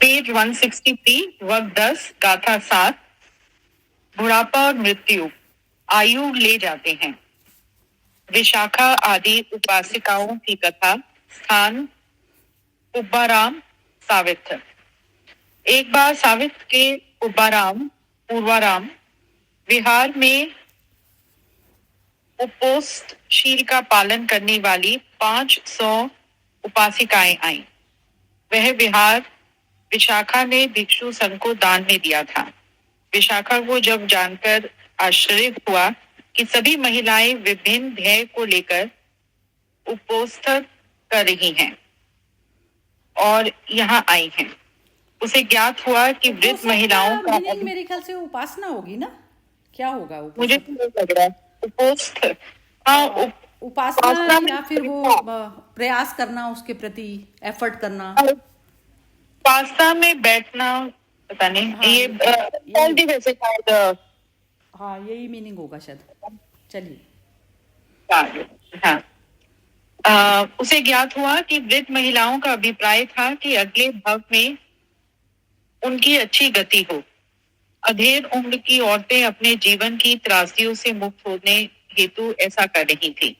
Page 163, वर्ग 10, गाथा 7। बुढ़ापा और मृत्यु आयु ले जाते हैं। विशाखा आदि उपासिकाओं की कथा। स्थान उब्बाराम, सावित्र। एक बार सावित्र के पूर्वाराम विहार में उपोषशील का पालन करने वाली 500 उपासिकाएं आईं। वह विहार विशाखा ने भिक्षु संघ को दान में दिया था। विशाखा को जब जानकर आश्चर्य हुआ कि सभी महिलाएं विभिन्न ध्येय को लेकर उपोष्ठ कर रही हैं और यहाँ आई हैं, उसे ज्ञात हुआ कि वृद्ध महिलाओं का मेरे ख्याल से उपासना होगी ना, क्या होगा? मुझे तो लग रहा है उपोष्ठ। हाँ, उपासना या फिर वो प्रयास करना, उसके प्रति एफर्ट करना, उपासना में बैठना, पता नहीं। हाँ, ये वैसे शायद हाँ यही मीनिंग होगा शायद। चलिए। हाँ, उसे ज्ञात हुआ कि वृद्ध महिलाओं का अभिप्राय था कि अगले भाव में उनकी अच्छी गति हो। अधेड़ उम्र की औरतें अपने जीवन की त्रासदियों से मुक्त होने हेतु ऐसा कर रही थी।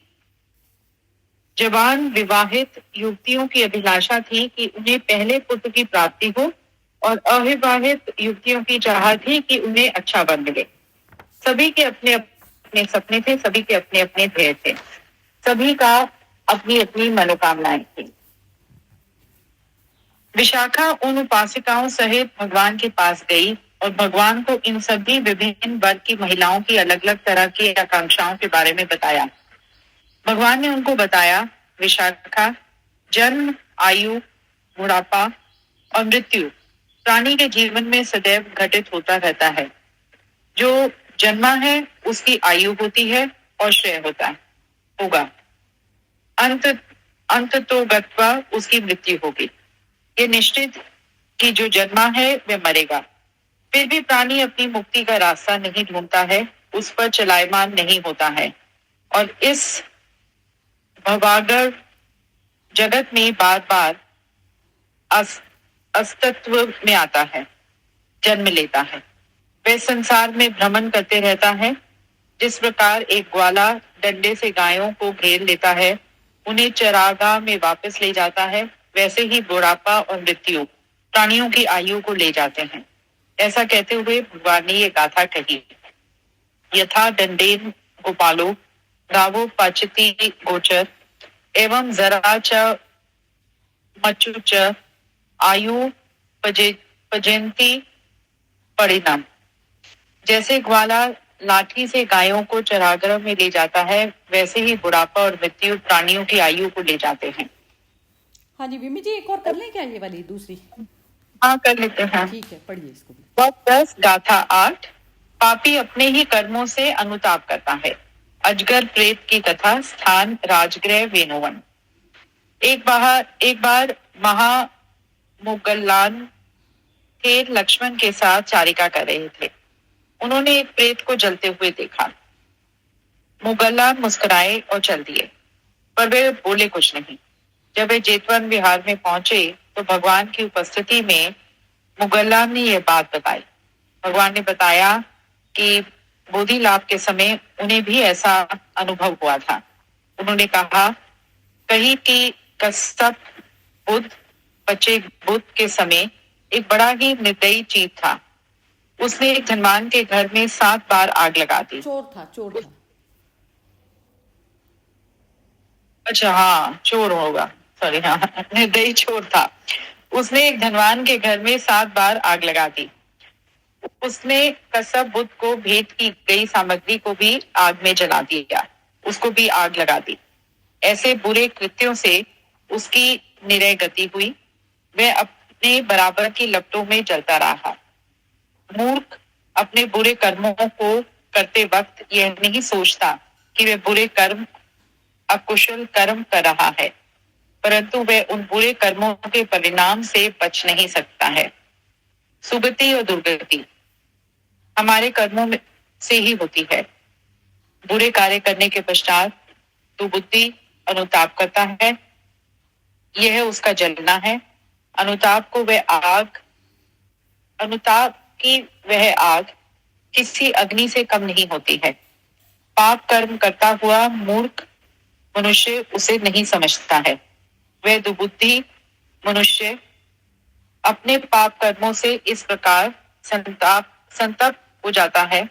जवान विवाहित युवतियों की अभिलाषा थी कि उन्हें पहले पुत्र की प्राप्ति हो और अविवाहित युवतियों की चाह थी कि उन्हें अच्छा वर मिले। सभी के अपने अपने सपने थे, सभी के अपने अपने ध्येय थे, सभी का अपनी अपनी मनोकामनाएं थी। विशाखा उन उपासिकाओं सहित भगवान के पास गई और भगवान को इन सभी विभिन्न वर्ग की महिलाओं की अलग अलग तरह की आकांक्षाओं के बारे में बताया। भगवान ने उनको बताया, विशाखा, जन्म, आयु, बुढ़ापा और मृत्यु प्राणी के जीवन में सदैव घटित होता रहता है। जो जन्मा है उसकी आयु होती है और क्षय होगा। अंत तो गत्वा उसकी मृत्यु होगी। ये निश्चित कि जो जन्मा है वह मरेगा। फिर भी प्राणी अपनी मुक्ति का रास्ता नहीं ढूंढता है, उस पर चलायमान नहीं होता है और इस भवागर जगत में बार बार अस्तित्व में आता है, जन्म लेता है। वह संसार में भ्रमण करते रहता है। जिस प्रकार एक ग्वाला डंडे से गायों को घेर लेता है, उन्हें चरागाह में वापस ले जाता है, वैसे ही बुढ़ापा और मृत्यु प्राणियों की आयु को ले जाते हैं। ऐसा कहते हुए भगवान ने ये गाथा कही। यथा दंडेन गोपालो गावो पचति गोचर एवं जरा च मच्चु च आयु पजंती परिणाम। जैसे ग्वाला लाठी से गायों को चरागाह में ले जाता है, वैसे ही बुढ़ापा और मृत्यु प्राणियों की आयु को ले जाते हैं। हाँ जी विमी जी, एक और कर लें क्या ये वाली दूसरी? हाँ कर लेते हैं। ठीक है, पढ़िए इसको भी। वर्ग 10, गाथा 8। पापी अपने ही कर्मों से अनुताप करता है। अजगर प्रेत की कथा। स्थान राजगृह वेणुवन। एक बार महामुगल्लान थे लक्ष्मण के साथ चारिका कर रहे थे। उन्होंने एक प्रेत को जलते हुए देखा। मुगल्लान मुस्कुराए और चल दिए, पर वे बोले कुछ नहीं। जब वे जेतवन विहार में पहुंचे तो भगवान की उपस्थिति में मुगल्लान ने यह बात बताई। भगवान ने बताया कि बोधि लाभ के समय उन्हें भी ऐसा अनुभव हुआ था। उन्होंने कहा, कहीं कि कश्यप बुद्ध बच्चे बुद्ध के समय एक बड़ा ही निर्दयी चीज था। उसने एक धनवान के घर में 7 बार आग लगा दी। चोर था। अच्छा हाँ, चोर होगा, सॉरी। हाँ, निर्दयी चोर था। उसने एक धनवान के घर में 7 बार आग लगा दी। उसने कश्यप बुद्ध को भेंट की गई सामग्री को भी आग में जला दिया, उसको भी आग लगा दी। ऐसे बुरे कृत्यों से उसकी निरय गति हुई। वह अपने बराबर की लपटों में जलता रहा। मूर्ख अपने बुरे कर्मों को करते वक्त यह नहीं सोचता कि वह बुरे कर्म, अकुशल कर्म कर रहा है, परंतु वह उन बुरे कर्मों के परिणाम से बच नहीं सकता है। सुगति और दुर्गति हमारे कर्मों में से ही होती है। बुरे कार्य करने के पश्चात तो बुद्धि अनुताप करता है, यह उसका जलना है। अनुताप को वह आग अनुताप की वह आग किसी अग्नि से कम नहीं होती है। पाप कर्म करता हुआ मूर्ख मनुष्य उसे नहीं समझता है। वह दुबुद्धि मनुष्य अपने पाप कर्मों से इस प्रकार संतप्त हो जाता है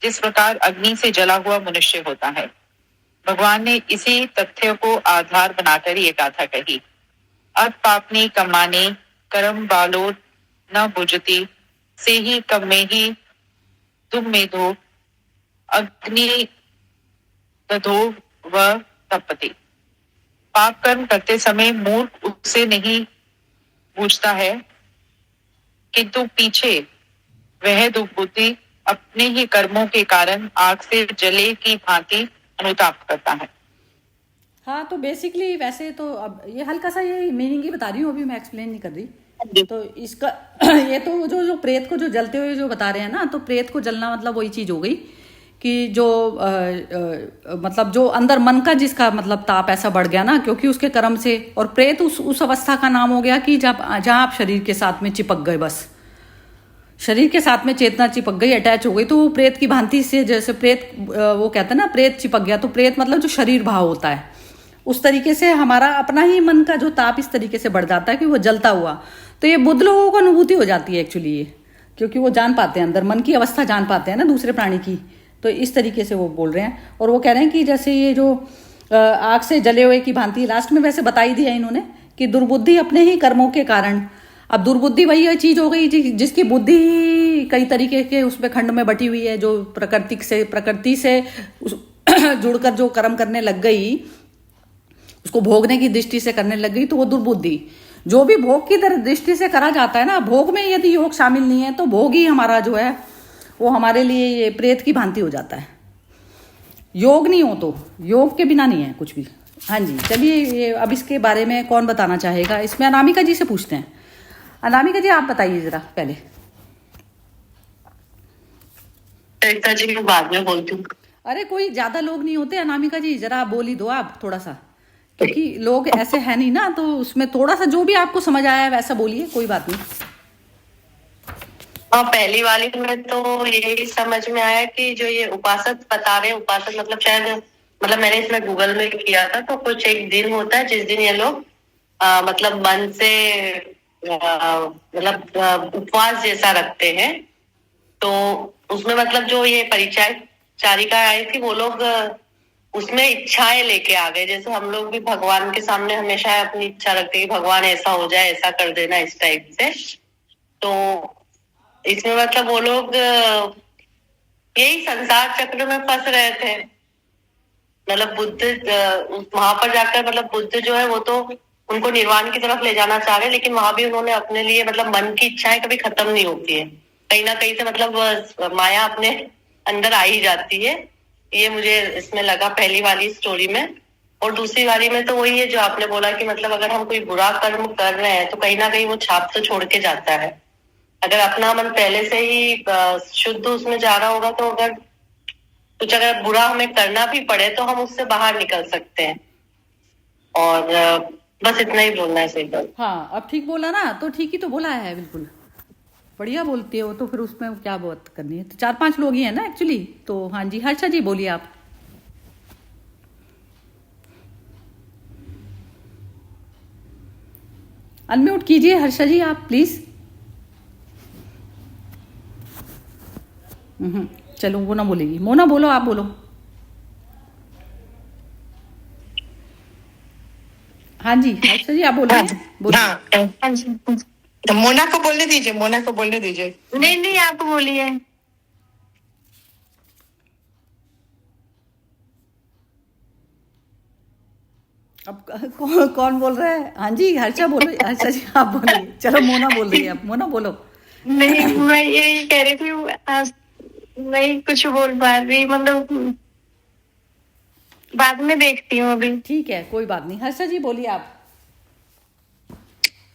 जिस प्रकार अग्नि से जला हुआ मनुष्य होता है। भगवान ने इसी तथ्य को आधार बनाकर ये गाथा कही। अत पापनी कमाने कर्म बालो न बुझती से ही कम में ही तुम में धो अग्नि दधो व तपति। पाप कर्म करते समय मूर्ख उसे नहीं बूझता है, किंतु पीछे वह दुर्बुद्धि अपने ही कर्मों के कारण आग से जले की भांति अनुताप करता है। हाँ, तो बेसिकली वैसे तो अब ये हल्का सा ये मीनिंग ही बता रही हूँ, अभी मैं एक्सप्लेन नहीं कर रही। तो इसका ये तो जो प्रेत को जो जलते हुए जो बता रहे हैं ना, तो प्रेत को जलना मतलब वही चीज हो गई कि जो मतलब जो अंदर मन का जिसका मतलब ताप ऐसा बढ़ गया ना, क्योंकि उसके कर्म से। और प्रेत उस अवस्था का नाम हो गया कि जहाँ आप शरीर के साथ में चिपक गए, बस शरीर के साथ में चेतना चिपक गई, अटैच हो गई, तो वो प्रेत की भांति से, जैसे प्रेत वो कहते हैं ना प्रेत चिपक गया, तो प्रेत मतलब जो शरीर भाव होता है, उस तरीके से हमारा अपना ही मन का जो ताप इस तरीके से बढ़ जाता है कि वो जलता हुआ। तो ये बुद्ध लोगों को अनुभूति हो जाती है एक्चुअली ये, क्योंकि वो जान पाते हैं अंदर मन की अवस्था, जान पाते हैं ना दूसरे प्राणी की। तो इस तरीके से वो बोल रहे हैं। और वो कह रहे हैं कि जैसे ये जो आग से जले हुए की भांति, लास्ट में वैसे बता ही दिया इन्होंने कि दुर्बुद्धि अपने ही कर्मों के कारण। अब दुर्बुद्धि वही चीज हो गई जिसकी बुद्धि कई तरीके के उसमें खंड में बटी हुई है, जो प्रकृति से जुड़कर जो कर्म करने लग गई, उसको भोगने की दृष्टि से करने लग गई, तो वो दुर्बुद्धि। जो भी भोग की दृष्टि से करा जाता है ना, भोग में यदि योग शामिल नहीं है तो भोग ही हमारा जो है वो हमारे लिए ये प्रेत की भांति हो जाता है। योग नहीं हो तो योग के बिना नहीं है कुछ भी। हाँ जी, चलिए ये अब इसके बारे में कौन बताना चाहेगा? इसमें अनामिका जी से पूछते हैं। अनामिका जी आप बताइए जरा पहले। सरिता जी मैं बाद में बोलती हूँ। अरे कोई ज्यादा लोग नहीं होते, अनामिका जी जरा आप बोल ही दो आप थोड़ा सा, क्योंकि लोग ऐसे है नहीं ना, तो उसमें थोड़ा सा जो भी आपको समझ आया है वैसा बोलिए, कोई बात नहीं। हाँ, पहली वाली में तो यही समझ में आया कि जो ये उपासक बता रहे हैं, उपासक मतलब शायद मतलब मैंने इसमें गूगल में किया था, तो कुछ एक दिन होता है जिस दिन ये लोग मतलब मन से मतलब उपवास जैसा रखते हैं। तो उसमें मतलब जो ये परिचारिका आई थी, वो लोग उसमें इच्छाएं लेके आ गए। जैसे हम लोग भी भगवान के सामने हमेशा अपनी इच्छा रखते हैं कि भगवान ऐसा हो जाए, ऐसा कर देना, इस टाइप से। तो इसमें मतलब वो लोग यही संसार चक्र में फंस रहे थे। मतलब बुद्ध वहां पर जाकर मतलब बुद्ध जो है वो तो उनको निर्वाण की तरफ ले जाना चाह रहे, लेकिन वहां भी उन्होंने अपने लिए मतलब मन की इच्छाएं कभी खत्म नहीं होती है, कहीं ना कहीं से मतलब माया अपने अंदर आ ही जाती है। ये मुझे इसमें लगा पहली वाली स्टोरी में। और दूसरी वाली में तो वही है जो आपने बोला कि मतलब अगर हम कोई बुरा कर्म कर रहे हैं तो कहीं ना कहीं वो छाप तो छोड़ के जाता है। अगर अपना मन पहले से ही शुद्ध उसमें जा रहा होगा, तो अगर बुरा हमें करना भी पड़े तो हम उससे बाहर निकल सकते हैं। और बस इतना ही बोलना है सही बात। हाँ, अब ठीक बोला ना, तो ठीक ही तो बोला है, बिल्कुल बढ़िया बोलती है वो। तो फिर उसमें क्या बात करनी है, तो 4-5 लोग ही है ना एक्चुअली। तो हाँ जी, हर्षा जी बोलिए आप। अनम्यूट कीजिए हर्षा जी आप प्लीज। चलो वो ना बोलेगी, मोना बोलो, आप बोलो। हाँ जी हर्षा जी आप बोलिए, बोलिए। हाँ जी, तो मोना को बोलने दीजिए, मोना को बोलने दीजिए। नहीं नहीं, आप बोलिए। अब कौन बोल रहा है? हाँ जी हर्षा बोलो, हर्षा जी आप बोलिए। चलो मोना बोल रही है, अब मोना बोलो। नहीं, मैं यही कह रही थी, आज नहीं कुछ बोल पा रही, मतलब बाद में देखती हूँ अभी। ठीक है, कोई बात नहीं, हर्षा जी बोलिए आप।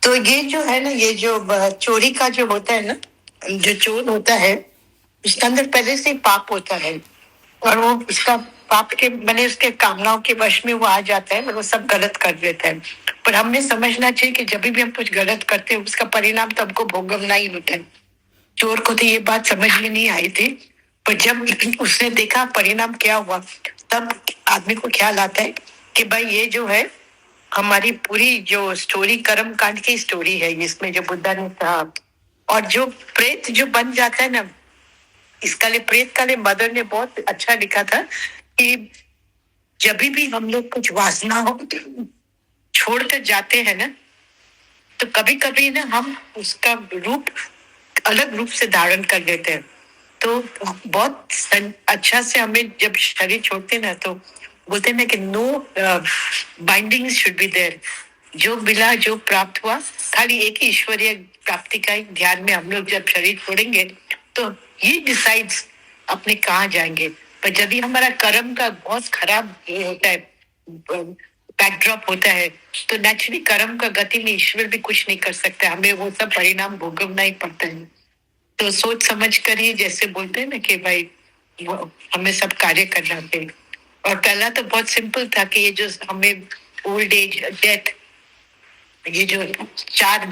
तो ये जो है ना, ये जो चोरी का जो होता है ना, जो चोर होता है उसके अंदर पहले से पाप होता है, और वो उसका पाप के बने उसके कामनाओं के वश में वो आ जाता है और वो सब गलत कर देता है। पर हमें समझना चाहिए कि जब भी हम कुछ गलत करते हैं उसका परिणाम तो हमको भोगवना ही होता है। चोर को तो ये बात समझ में नहीं आई थी, पर जब उसने देखा परिणाम क्या हुआ, तब आदमी को ख्याल आता है कि भाई ये जो है हमारी पूरी जो स्टोरी कर्म कांड की स्टोरी है, इसमें जो बुद्धा ने कहा। और जो प्रेत जो बन जाता है ना, इसका लिए प्रेत का लिए मदर ने बहुत अच्छा लिखा था कि जब भी हम लोग कुछ वासना हो छोड़कर जाते हैं ना, तो कभी कभी ना हम उसका रूप अलग रूप से धारण कर लेते हैं। तो बहुत अच्छा से हमें जब शरीर छोड़ते हैं ना, तो बोलते हैं ना कि no binding should be there. जो मिला जो प्राप्त हुआ, खाली एक ही ईश्वरीय प्राप्ति का ही ध्यान में हम लोग जब शरीर छोड़ेंगे, तो ये डिसाइड्स अपने कहाँ जाएंगे। पर जब भी हमारा कर्म का बहुत खराब ये होता है, बैकड्रॉप होता है, तो नेचुरली कर्म का गति में ईश्वर भी कुछ नहीं कर सकता, हमें वो सब परिणाम भोगवना ही पड़ता है। तो सोच समझ कर ही, जैसे बोलते हैं ना कि भाई वो हमें सब कार्य करना चाहिए। और पहला तो बहुत सिंपल था कि ये जो हमें ओल्ड एज, डेथ, ये जो चार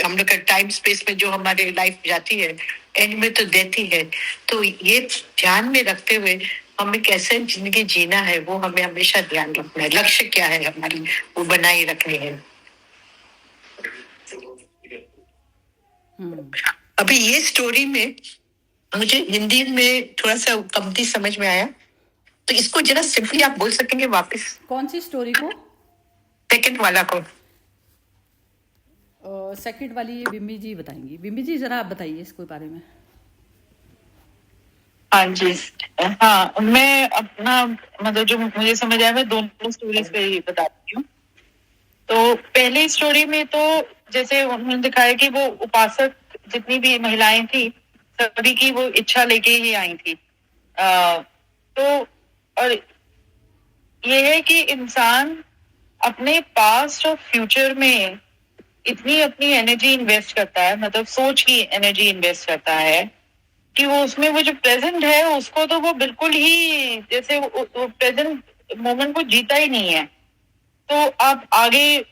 हम लोग का टाइम स्पेस में जो हमारे लाइफ जाती है, एंड में तो डेथ ही है। तो ये ध्यान में रखते हुए हमें कैसे जिंदगी जीना है, वो हमें हमेशा ध्यान रखना है। लक्ष्य क्या है हमारी, वो बनाए रखनी है। अभी ये स्टोरी में मुझे हिंदी में थोड़ा सा कमती समझ में आया, तो इसको जरा सिंपली आप बोल सकेंगे वापस? कौन सी स्टोरी को? सेकंड वाला को। सेकंड वाली ये बिम्बी जी बताएंगी। बिम्बी जी जरा आप बताइए इसके बारे में। हाँ जी, हाँ, मैं अपना मतलब जो मुझे समझ आया, मैं दोनों स्टोरीज पे ही बताती हूँ। तो पहली स्टोरी में तो जैसे उन्होंने दिखाया कि वो उपासक जितनी भी महिलाएं थी, सभी की वो इच्छा लेके ही आई थी। तो और ये है कि इंसान अपने पास्ट और फ्यूचर में इतनी अपनी एनर्जी इन्वेस्ट करता है, मतलब सोच की एनर्जी इन्वेस्ट करता है, कि वो उसमें वो जो प्रेजेंट है उसको तो वो बिल्कुल ही जैसे वो प्रेजेंट मोमेंट को जीता ही नहीं है। तो आप आगे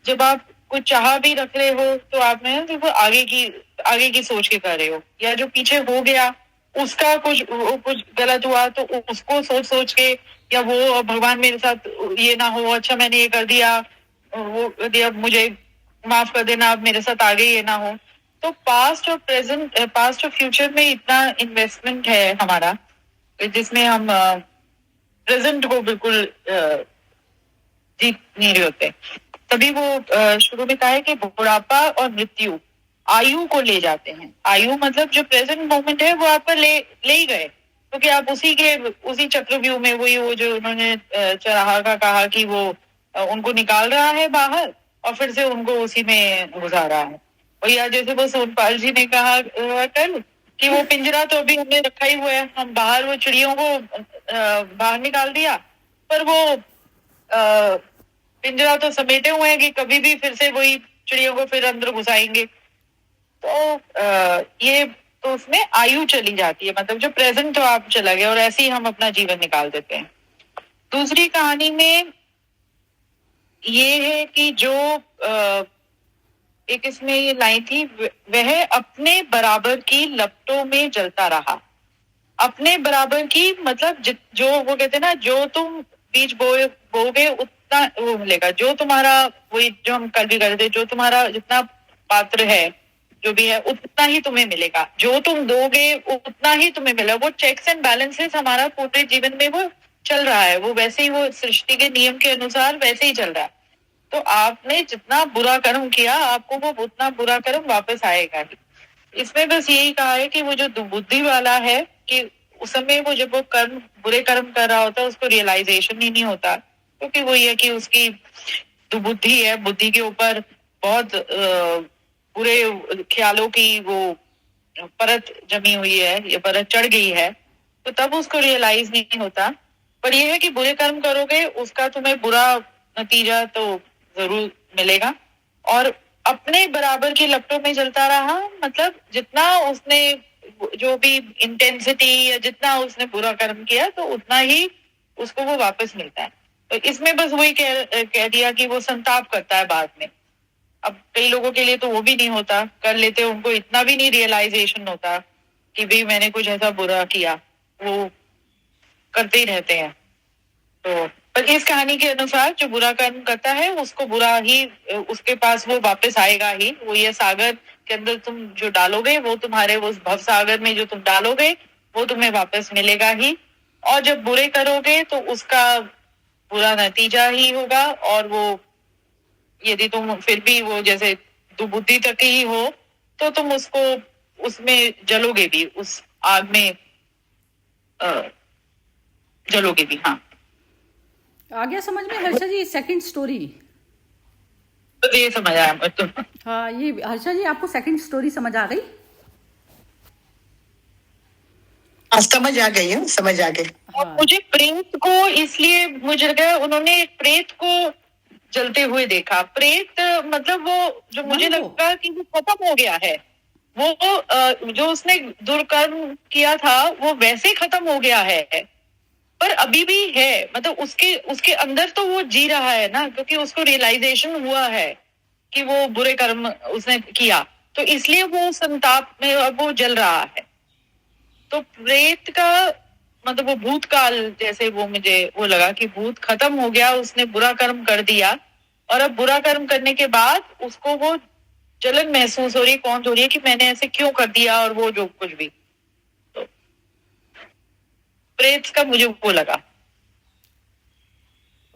जब आप कुछ चाह भी रख रहे हो, तो आप में तो वो आगे की सोच के कर रहे हो, या जो पीछे हो गया उसका कुछ गलत हुआ तो उसको सोच के, या वो भगवान मेरे साथ ये ना हो, अच्छा मैंने ये कर दिया, वो दिया, मुझे माफ कर देना, अब मेरे साथ आगे ये ना हो। तो पास्ट और फ्यूचर में इतना इन्वेस्टमेंट है हमारा, जिसमें हम प्रेजेंट को बिल्कुल जीत नहीं रहे होते। तभी वो शुरू में कहा है कि बुढ़ापा और मृत्यु आयु को ले जाते हैं। आयु मतलब जो प्रेजेंट मोमेंट है वो आपका ले ही गए, क्योंकि आप उसी चक्रव्यूह में, वही वो जो उन्होंने चराहा का कहा कि वो उनको निकाल रहा है बाहर और फिर से उनको उसी में घुसा रहा है। और या जैसे वो सोनपाल जी ने कहा कल कि वो पिंजरा तो अभी हमने रखा ही हुआ है, हम बाहर वो चिड़ियों को बाहर निकाल दिया, पर वो पिंजरा तो समेटे हुए हैं कि कभी भी फिर से वही चिड़ियों को फिर अंदर घुसाएंगे। तो ये तो उसमें आयु चली जाती है, मतलब जो प्रेजेंट तो आप चला गया, और ऐसे ही हम अपना जीवन निकाल देते हैं। दूसरी कहानी में ये है कि जो एक इसमें ये लाइन थी, वह अपने बराबर की लपटों में जलता रहा। अपने बराबर की मतलब जो वो कहते हैं ना, जो तुम बीज बोगे उतना वो मिलेगा, जो तुम्हारा, वही जो हम कल भी कर रहे थे, जो तुम्हारा जितना पात्र है जो भी है उतना ही तुम्हें मिलेगा, जो तुम दोगे उतना ही तुम्हें मिलेगा। वो चेक्स एंड बैलेंसेस हमारा पूरे जीवन में वो चल रहा है, वो वैसे ही, वो सृष्टि के नियम के अनुसार वैसे ही चल रहा है। तो आपने जितना बुरा कर्म किया, आपको वो उतना बुरा कर्म वापस आएगा ही। इसमें बस यही कहा है कि वो जो दुबुद्धि वाला है, कि उस समय वो जब वो बुरे कर्म कर रहा होता है, उसको रियलाइजेशन ही नहीं होता, क्योंकि वो ये कि उसकी दुबुद्धि है, बुद्धि के ऊपर बहुत बुरे ख्यालों की वो परत जमी हुई है, ये परत चढ़ गई है, तो तब उसको रियलाइज नहीं होता। पर यह है कि बुरे कर्म करोगे उसका तुम्हें बुरा नतीजा तो जरूर मिलेगा। और अपने बराबर की लपटों में जलता रहा, मतलब जितना उसने जो भी इंटेंसिटी या जितना उसने बुरा कर्म किया, तो उतना ही उसको वो वापस मिलता है। तो इसमें बस वही कह दिया कि वो संताप करता है बाद में। अब कई लोगों के लिए तो वो भी नहीं होता, कर लेते, उनको इतना भी नहीं रियलाइजेशन होता कि भाई मैंने कुछ ऐसा बुरा किया, वो करते ही रहते हैं। तो पर इस कहानी के अनुसार जो बुरा कर्म करता है उसको बुरा ही, उसके पास वो वापस आएगा ही। वो ये सागर के अंदर तुम जो डालोगे वो तुम्हारे उस भव सागर में जो तुम डालोगे वो तुम्हें वापस मिलेगा ही। और जब बुरे करोगे तो उसका बुरा नतीजा ही होगा। और वो यदि तुम फिर भी वो जैसे दुबुद्धि तक ही हो तो तुम उसको उसमें जलोगे भी, उस आग में जलोगे भी। हाँ, आ गया समझ में हर्षा जी सेकंड स्टोरी? तो ये समझ आया मैं तो। हाँ, ये हर्षा जी आपको सेकंड स्टोरी समझ आ गई? आज समझ आ गई है, समझ आ गई। और मुझे प्रेत को इसलिए मुझे लगा उन्होंने एक प्रेत को जलते हुए देखा। प्रेत मतलब वो जो मुझे लगा कि वो खत्म हो गया है, वो जो उसने दुष्कर्म किया था वो वैसे खत्म हो गया है, पर अभी भी है। मतलब उसके अंदर तो वो जी रहा है ना, क्योंकि उसको रियलाइजेशन हुआ है कि वो बुरे कर्म उसने किया, तो इसलिए वो संताप में अब वो जल रहा है। तो प्रेत का मतलब वो भूतकाल जैसे वो मुझे वो लगा कि भूत खत्म हो गया, उसने बुरा कर्म कर दिया और अब बुरा कर्म करने के बाद उसको वो जलन महसूस हो रही है, कौन हो रही है कि मैंने ऐसे क्यों कर दिया, और वो जो कुछ भी। तो प्रेत का मुझे वो लगा।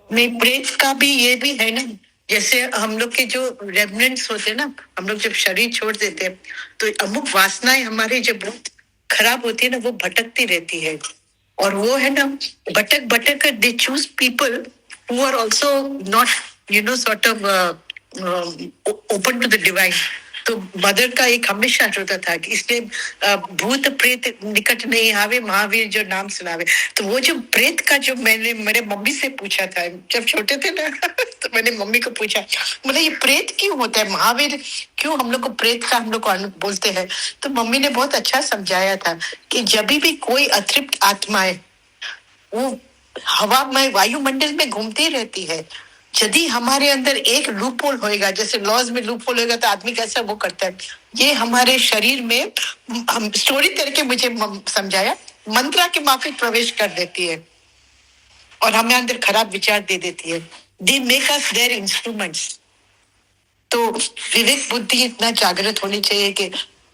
नहीं, प्रेत का भी ये भी है ना, जैसे हम लोग के जो रेमनेंट्स होते हैं ना, हम लोग जब शरीर छोड़ देते हैं तो अमुक वासनाएं हमारी जब बहुत खराब होती है ना, वो भटकती रहती है। और वो है ना, भटक भटक कर they choose people who are also not sort of open to the divine. तो मदर का एक हमेशा होता था कि इसलिए भूत प्रेत निकट नहीं आवे, महावीर जो नाम सुनावे। तो वो जो प्रेत का जो मैंने मेरे मम्मी से पूछा था जब छोटे थे ना तो मैंने मम्मी को पूछा, बोले ये प्रेत क्यों होता है, महावीर क्यों हम लोग को प्रेत का हम लोग को बोलते हैं। तो मम्मी ने बहुत अच्छा समझाया था कि जब भी कोई अतृप्त आत्माएं वो हवा में वायुमंडल में घूमती रहती है, यदि हमारे अंदर एक लूप होल होएगा, जैसे लॉज में लूप होल होएगा तो आदमी कैसा वो करता है, ये हमारे शरीर में हम स्टोरी करके मुझे समझाया, मंत्रा के माफिक प्रवेश कर देती है और हमें अंदर खराब विचार दे देती है। They make us their instruments. तो विवेक बुद्धि इतना जागृत होनी चाहिए कि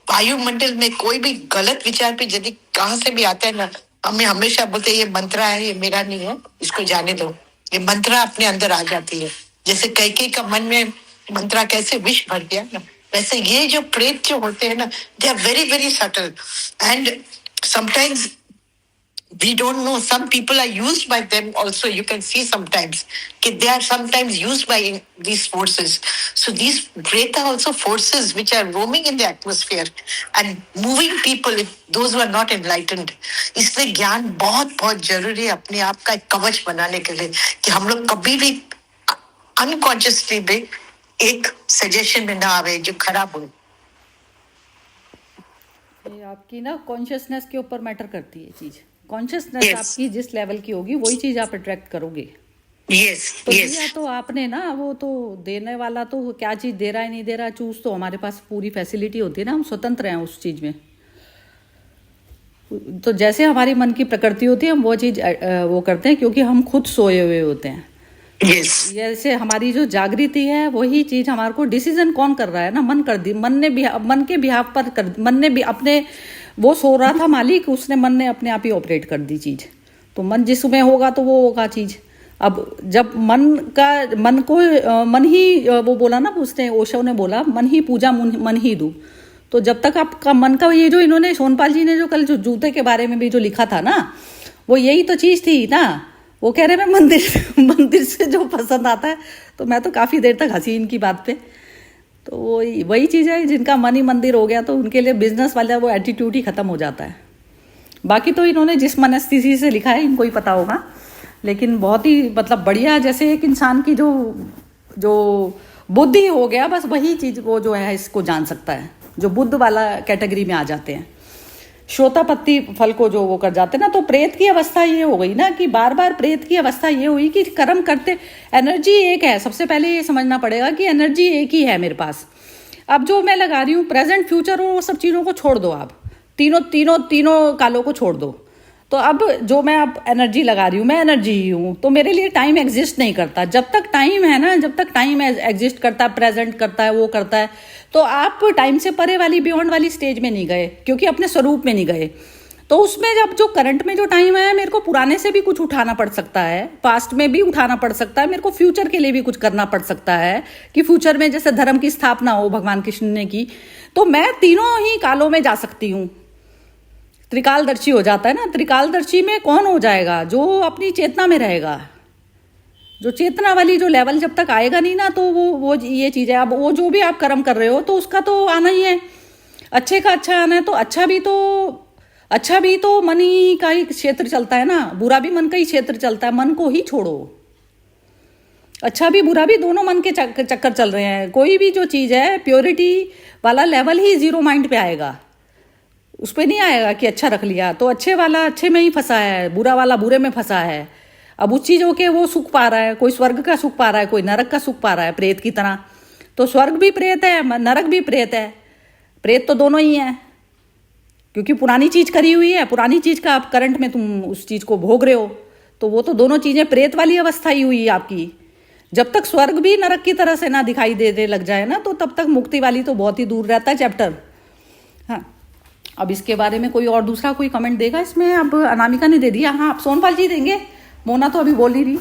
वायुमंडल में कोई भी गलत विचार पे यदि कहां से भी आता है ना, हमें हमेशा बोलते ये मंत्रा है, ये मेरा नहीं है, इसको जाने दो। ये मंत्रा अपने अंदर आ जाती है। जैसे कैके का मन में मंत्रा कैसे विष भर गया ना, वैसे ये जो प्रेत जो होते हैं ना, they are very very subtle and sometimes we don't know. Some people are used by them also. You can see sometimes they are sometimes used by these forces. So these preta are also forces which are roaming in the atmosphere and moving people, if those who are not enlightened. इसलिए ज्ञान बहुत बहुत जरूरी है अपने आप का एक कवच बनाने के लिए, कि हम लोग कभी भी अनकॉन्शियसली भी एक सजेशन में ना आवे जो खराब हो। ये आपकी ना कॉन्शियसनेस के ऊपर मैटर करती है चीज। Consciousness Yes. आपकी जिस लेवल की होगी वही चीज आप अट्रैक्ट करोगे। Yes, तो yes. दिया तो आपने ना, वो तो देने वाला तो क्या चीज दे रहा है नहीं दे रहा, चूज तो हमारे पास पूरी फैसिलिटी होती है ना, हम स्वतंत्र हैं उस चीज में। तो जैसे हमारी मन की प्रकृति होती है हम वो चीज वो करते हैं, क्योंकि हम खुद सोए हुए होते हैं। Yes. जैसे हमारी जो जागृति है वही चीज हमारे को डिसीजन कौन कर रहा है ना, मन कर दी, मन के बिहाव पर कर, मन ने भी अपने, वो सो रहा था मालिक, उसने मन ने अपने आप ही ऑपरेट कर दी चीज। तो मन जिसमें होगा तो वो होगा चीज। अब जब मन ही वो बोला ना, उसने ओशो ने बोला मन ही पूजा मन ही दू। तो जब तक आपका मन का, ये जो इन्होंने सोनपाल जी ने जो कल जो जूते के बारे में भी जो लिखा था ना, वो यही तो चीज थी ना। वो कह रहे मैं मंदिर से जो पसंद आता है, तो मैं तो काफी देर तक हंसी इनकी बात पे। तो वही चीज है, जिनका मन ही मंदिर हो गया तो उनके लिए बिजनेस वाला वो एटीट्यूड ही खत्म हो जाता है। बाकी तो इन्होंने जिस मनस्थिति से लिखा है इनको ही पता होगा, लेकिन बहुत ही मतलब बढ़िया, जैसे एक इंसान की जो बुद्धि हो गया, बस वही चीज वो जो है इसको जान सकता है, जो बुद्ध वाला कैटेगरी में आ जाते हैं। श्रोतापत्ति फल को जो वो कर जाते ना, तो प्रेत की अवस्था ये हो गई ना कि बार बार प्रेत की अवस्था ये हुई कि कर्म करते, एनर्जी एक है, सबसे पहले ये समझना पड़ेगा कि एनर्जी एक ही है मेरे पास। अब जो मैं लगा रही हूँ प्रेजेंट फ्यूचर और वो सब चीज़ों को छोड़ दो, आप तीनों कालों को छोड़ दो। तो अब जो मैं अब एनर्जी लगा रही हूँ, मैं एनर्जी ही हूँ, तो मेरे लिए टाइम एग्जिस्ट नहीं करता। जब तक टाइम है ना, जब तक टाइम एग्जिस्ट करता है, प्रेजेंट करता है, वो करता है, तो आप टाइम से परे वाली बियॉन्ड वाली स्टेज में नहीं गए, क्योंकि अपने स्वरूप में नहीं गए। तो उसमें जब जो करंट में जो टाइम है, मेरे को पुराने से भी कुछ उठाना पड़ सकता है, पास्ट में भी उठाना पड़ सकता है, मेरे को फ्यूचर के लिए भी कुछ करना पड़ सकता है कि फ्यूचर में जैसे धर्म की स्थापना हो भगवान कृष्ण ने की, तो मैं तीनों ही कालों में जा सकती हूँ। त्रिकालदर्शी हो जाता है ना। त्रिकालदर्शी में कौन हो जाएगा? जो अपनी चेतना में रहेगा। जो चेतना वाली जो लेवल जब तक आएगा नहीं ना, तो वो ये चीज़ है। अब वो जो भी आप कर्म कर रहे हो तो उसका तो आना ही है, अच्छे का अच्छा आना है। तो अच्छा भी तो मन ही का ही क्षेत्र चलता है ना, बुरा भी मन का ही क्षेत्र चलता है। मन को ही छोड़ो, अच्छा भी बुरा भी दोनों मन के चक्कर चल रहे हैं। कोई भी जो चीज़ है प्योरिटी वाला लेवल ही जीरो माइंड पे आएगा, उस पर नहीं आएगा कि अच्छा रख लिया तो अच्छे वाला अच्छे में ही फंसा है, बुरा वाला बुरे में फंसा है। अब उस चीज़ों के वो सुख पा रहा है, कोई स्वर्ग का सुख पा रहा है, कोई नरक का सुख पा रहा है, प्रेत की तरह। तो स्वर्ग भी प्रेत है, नरक भी प्रेत है, प्रेत तो दोनों ही है, क्योंकि पुरानी चीज़ करी हुई है, पुरानी चीज़ का आप करंट में तुम उस चीज़ को भोग रहे हो। तो वो तो दोनों चीज़ें प्रेत वाली अवस्था ही हुई है आपकी। जब तक स्वर्ग भी नरक की तरह से ना दिखाई दे लग जाए ना, तो तब तक मुक्ति वाली तो बहुत ही दूर रहता है चैप्टर। हाँ, अब इसके बारे में कोई और दूसरा कोई कमेंट देगा इसमें? अब अनामिका ने दे दिया। हाँ, आप सोनपाल जी देंगे, मोना तो अभी बोल ही रही।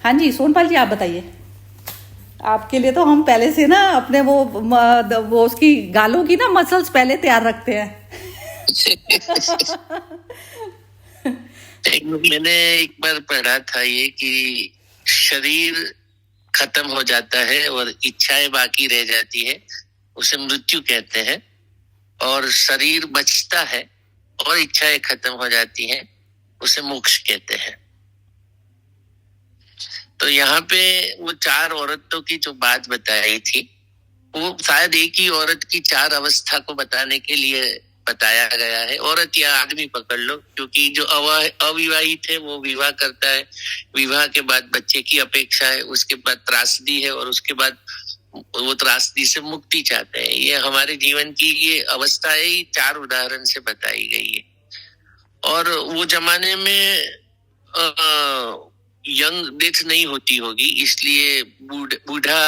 हाँ जी, सोनपाल जी आप बताइए। आपके लिए तो हम पहले से ना अपने वो उसकी गालों की ना मसल्स पहले तैयार रखते हैं। मैंने एक बार पढ़ा था ये कि शरीर खत्म हो जाता है और इच्छाएं बाकी रह जाती है, उसे मृत्यु कहते हैं। और शरीर बचता है और इच्छाएं खत्म हो जाती हैं, उसे मोक्ष कहते हैं। तो यहाँ पे वो 4 औरतों की जो बात बताई थी, वो शायद एक ही औरत की 4 अवस्था को बताने के लिए बताया गया है। औरत या आदमी पकड़ लो, क्योंकि जो अविवाहित है वो विवाह करता है, विवाह के बाद बच्चे की अपेक्षा है, उसके बाद त्रासदी है और उसके बाद वो त्रासदी से मुक्ति चाहते हैं। ये हमारे जीवन की ये अवस्था है, 4 उदाहरण से बताई गई है। और वो जमाने में यंग डेथ नहीं होती होगी, इसलिए बूढ़ा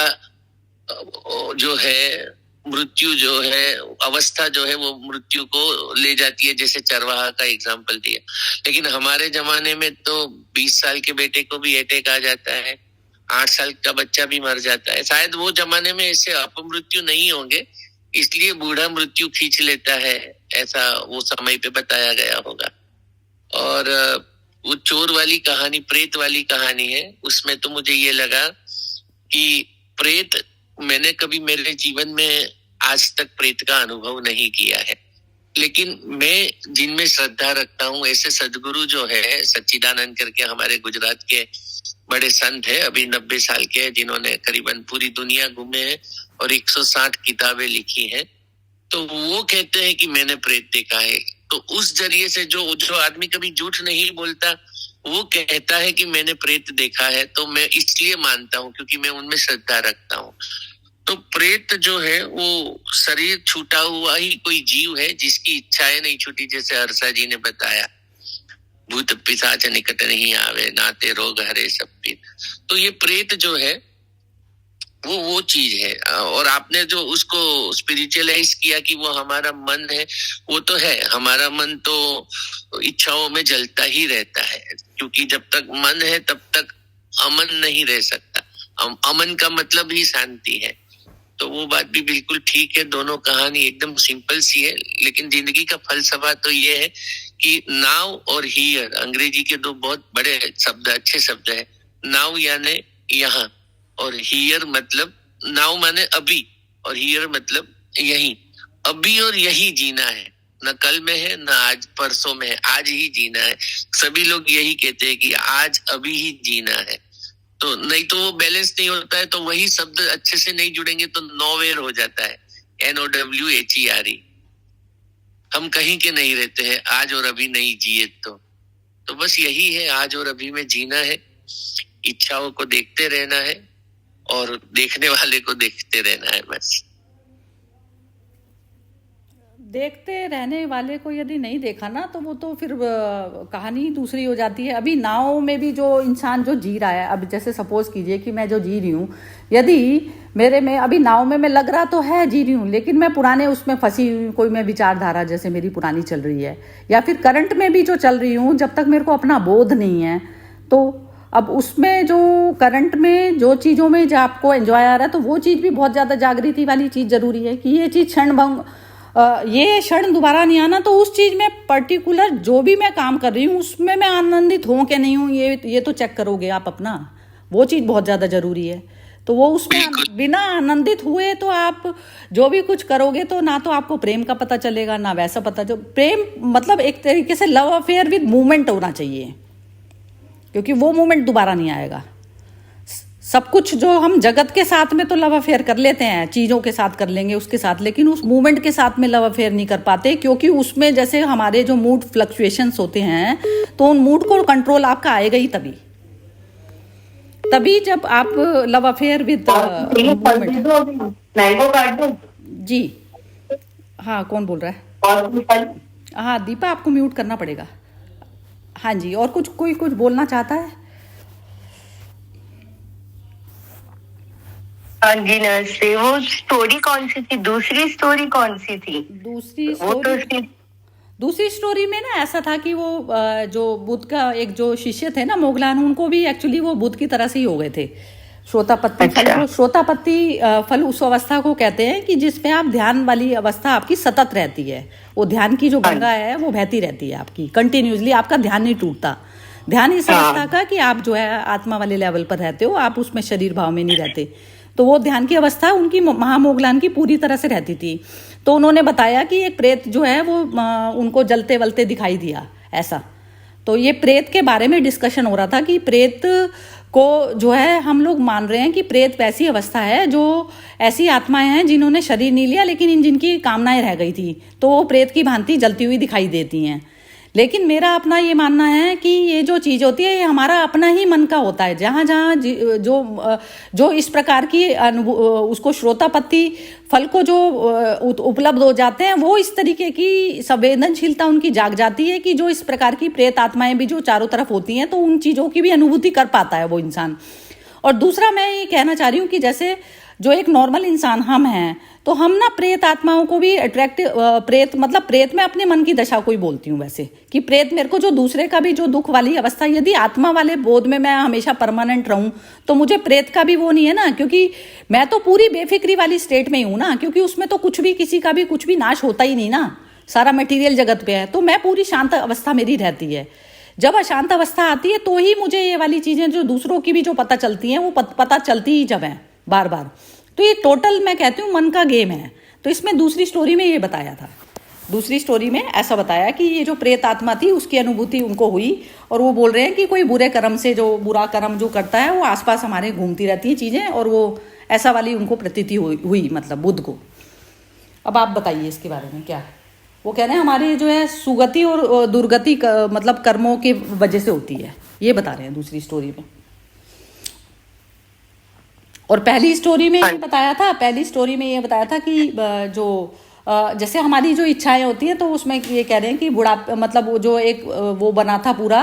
जो है, मृत्यु जो है, अवस्था जो है, वो मृत्यु को ले जाती है, जैसे चरवाहा का एग्जाम्पल दिया। लेकिन हमारे जमाने में तो 20 साल के बेटे को भी अटैक आ जाता है, 8 साल का बच्चा भी मर जाता है। शायद वो जमाने में ऐसे अपमृत्यु नहीं होंगे, इसलिए बूढ़ा मृत्यु खींच लेता है, ऐसा वो समय पे बताया गया होगा। और वो चोर वाली कहानी, प्रेत वाली कहानी है, उसमें तो मुझे ये लगा कि प्रेत, मैंने कभी मेरे जीवन में आज तक प्रेत का अनुभव नहीं किया है। लेकिन मैं जिनमें श्रद्धा रखता हूँ, ऐसे सदगुरु जो है सच्चिदानंद करके हमारे गुजरात के बड़े संत है, अभी 90 साल के हैं, जिन्होंने करीबन पूरी दुनिया घूमे हैं और 160 किताबें लिखी हैं। तो वो कहते हैं कि मैंने प्रेत देखा है। तो उस जरिए से जो आदमी कभी झूठ नहीं बोलता, वो कहता है कि मैंने प्रेत देखा है, तो मैं इसलिए मानता हूँ क्योंकि मैं उनमें श्रद्धा रखता हूँ। तो प्रेत जो है वो शरीर छूटा हुआ ही कोई जीव है जिसकी इच्छाएं नहीं छूटी, जैसे हर्षा जी ने बताया, भूत पिशाच निकट नहीं आवे, नाते रोग हरे सब पीर। तो ये प्रेत जो है वो चीज है। और आपने जो उसको स्पिरिचुअलाइज किया कि वो हमारा मन है, वो तो है, हमारा मन तो इच्छाओं में जलता ही रहता है, क्योंकि जब तक मन है तब तक अमन नहीं रह सकता। अमन का मतलब ही शांति है। तो वो बात भी बिल्कुल ठीक है। दोनों कहानी एकदम सिंपल सी है, लेकिन जिंदगी का फलसफा तो ये है कि नाउ और हियर, अंग्रेजी के 2 बहुत बड़े शब्द, अच्छे शब्द है। नाउ यानी यहाँ, और हियर मतलब, नाउ माने अभी और हियर मतलब यही। अभी और यही जीना है, न कल में है न आज परसों में है, आज ही जीना है। सभी लोग यही कहते हैं कि आज अभी ही जीना है। तो नहीं तो वो बैलेंस नहीं होता है, तो वही शब्द अच्छे से नहीं जुड़ेंगे तो नोवेयर हो जाता है, NOWHERE। हम कहीं के नहीं रहते हैं, आज और अभी नहीं जिए तो बस यही है, आज और अभी में जीना है, इच्छाओं को देखते रहना है और देखने वाले को देखते रहना है बस। देखते रहने वाले को यदि नहीं देखा ना तो वो तो फिर कहानी दूसरी हो जाती है। अभी नाव में भी जो इंसान जो जी रहा है, अब जैसे सपोज कीजिए कि मैं जो जी रही हूँ, यदि मेरे में अभी नाव में मैं लग रहा तो है जी रही हूँ, लेकिन मैं पुराने उसमें फंसी हुई हूँ, कोई मैं विचारधारा जैसे मेरी पुरानी चल रही है, या फिर करंट में भी जो चल रही हूँ, जब तक मेरे को अपना बोध नहीं है तो अब उसमें जो करंट में जो चीज़ों में जो आपको एंजॉय आ रहा है तो वो चीज़ भी बहुत ज़्यादा जागृति वाली चीज़ जरूरी है कि ये चीज़ क्षण भंग, ये क्षण दोबारा नहीं आना। तो उस चीज़ में पर्टिकुलर जो भी मैं काम कर रही हूँ उसमें मैं आनंदित हूँ कि नहीं हूँ, ये तो चेक करोगे आप अपना, वो चीज़ बहुत ज़्यादा ज़रूरी है। तो वो उसमें बिना आनंदित हुए तो आप जो भी कुछ करोगे तो ना तो आपको प्रेम का पता चलेगा ना वैसा पता। जो प्रेम मतलब एक तरीके से लव अफेयर विद मूवमेंट होना चाहिए, क्योंकि वो मूवमेंट दोबारा नहीं आएगा। सब कुछ जो हम जगत के साथ में तो लव अफेयर कर लेते हैं, चीज़ों के साथ कर लेंगे उसके साथ, लेकिन उस मूवमेंट के साथ में लव अफेयर नहीं कर पाते, क्योंकि उसमें जैसे हमारे जो मूड फ्लक्चुएशंस होते हैं तो उन मूड को कंट्रोल आपका आएगा ही तभी जब आप लव अफेयर विद मैंगो काट दो जी। हाँ, कौन बोल रहा है? हाँ दीपा, आपको म्यूट करना पड़ेगा। हाँ जी, और कोई कुछ बोलना चाहता है? हाँ जी नमस्ते। वो स्टोरी कौन सी थी, दूसरी स्टोरी कौन सी थी? दूसरी स्टोरी में ना ऐसा था कि वो जो बुद्ध का एक जो शिष्य थे ना मोगलान, उनको भी एक्चुअली वो बुद्ध की तरह से ही हो गए थे। श्रोतापत्ति फल को, श्रोतापत्ति फल उस अवस्था को कहते हैं कि जिसमें आप ध्यान वाली अवस्था आपकी सतत रहती है। वो ध्यान की जो गंगा है वो बहती रहती है आपकी कंटिन्यूसली, आपका ध्यान नहीं टूटता। ध्यान इस अवस्था का कि आप जो है आत्मा वाले लेवल पर रहते हो, आप उसमें शरीर भाव में नहीं रहते। तो वो ध्यान की अवस्था उनकी महामोगलान की पूरी तरह से रहती थी। तो उन्होंने बताया कि एक प्रेत जो है वो उनको जलते वलते दिखाई दिया ऐसा। तो ये प्रेत के बारे में डिस्कशन हो रहा था कि प्रेत को जो है हम लोग मान रहे हैं कि प्रेत वैसी अवस्था है जो ऐसी आत्माएं हैं जिन्होंने शरीर नहीं लिया लेकिन जिनकी कामनाएं रह गई थी, तो वो प्रेत की भांति जलती हुई दिखाई देती हैं। लेकिन मेरा अपना ये मानना है कि ये जो चीज़ होती है ये हमारा अपना ही मन का होता है। जहाँ जहाँ जो इस प्रकार की उसको श्रोतापत्ति फल को जो उपलब्ध हो जाते हैं, वो इस तरीके की संवेदनशीलता उनकी जाग जाती है कि जो इस प्रकार की प्रेत आत्माएं भी जो चारों तरफ होती हैं तो उन चीज़ों की भी अनुभूति कर पाता है वो इंसान। और दूसरा मैं ये कहना चाह रही हूँ कि जैसे जो एक नॉर्मल इंसान हम हैं, तो हम ना प्रेत आत्माओं को भी प्रेत मतलब प्रेत में अपने मन की दशा को ही बोलती हूँ वैसे, कि प्रेत मेरे को जो दूसरे का भी जो दुख वाली अवस्था, यदि आत्मा वाले बोध में मैं हमेशा परमानेंट रहूं तो मुझे प्रेत का भी वो नहीं है ना, क्योंकि मैं तो पूरी बेफिक्री वाली स्टेट में ही हूँ ना, क्योंकि उसमें तो कुछ भी किसी का भी कुछ भी नाश होता ही नहीं ना, सारा मटेरियल जगत पे है। तो मैं पूरी शांत अवस्था मेरी रहती है। जब अशांत अवस्था आती है तो ही मुझे ये वाली चीजें जो दूसरों की भी जो पता चलती हैं वो पता चलती ही जब है बार बार। तो ये टोटल मैं कहती हूँ मन का गेम है। तो इसमें दूसरी स्टोरी में ये बताया था, दूसरी स्टोरी में ऐसा बताया कि ये जो प्रेत आत्मा थी उसकी अनुभूति उनको हुई, और वो बोल रहे हैं कि कोई बुरे कर्म से जो बुरा कर्म जो करता है वो आसपास हमारे घूमती रहती है चीजें, और वो ऐसा वाली उनको प्रतीति हुई मतलब बुद्ध को। अब आप बताइए इसके बारे में क्या। वो कह रहे हैं हमारी जो है सुगति और दुर्गति मतलब कर्मों की वजह से होती है, ये बता रहे हैं दूसरी स्टोरी में। और पहली स्टोरी में ये बताया था, पहली स्टोरी में ये बताया था कि जो जैसे हमारी जो इच्छाएं होती हैं तो उसमें ये कह रहे हैं कि बुढ़ापा मतलब वो जो एक वो बना था पूरा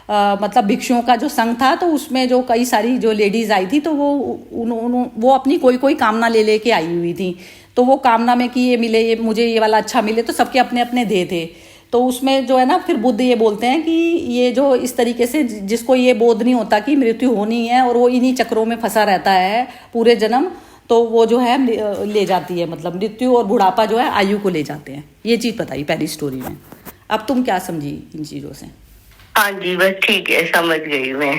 मतलब भिक्षुओं का जो संघ था, तो उसमें जो कई सारी जो लेडीज आई थी तो वो अपनी कोई कामना लेके आई हुई थी। तो वो कामना में कि ये मिले, ये मुझे ये वाला अच्छा मिले, तो सबके अपने अपने दे थे। तो उसमें जो है ना फिर बुद्ध ये बोलते हैं कि ये जो इस तरीके से जिसको ये बोध नहीं होता कि मृत्यु होनी है और वो इन्हीं चक्रों में फंसा रहता है पूरे जन्म, तो वो जो है ले जाती है मतलब मृत्यु और बुढ़ापा जो है आयु को ले जाते हैं। ये चीज बताई पहली स्टोरी में। अब तुम क्या समझी इन चीजों से? हाँ जी बस ठीक है, समझ गई मैं।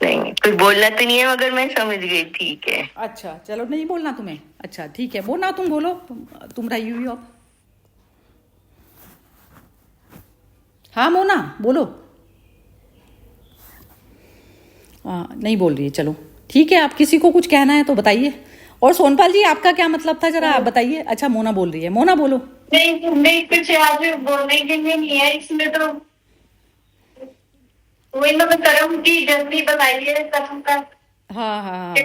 नहीं कुछ बोलना तो नहीं है मगर मैं समझ गई, ठीक है। अच्छा चलो, नहीं बोलना तुम्हें? अच्छा ठीक है, बोलना तुम बोलो, तुम रही हुई हो। हाँ मोना बोलो। नहीं बोल रही है, चलो ठीक है। आप किसी को कुछ कहना है तो बताइए। और सोनपाल जी आपका क्या मतलब था, जरा आप बताइए। अच्छा मोना बोल रही है, मोना बोलो। नहीं नहीं, कुछ यहाँ पे बोलने के लिए नहीं है इसमें, तो वही मतलब कर्म की जल्दी बनाई है कर्म का। हाँ हाँ हाँ,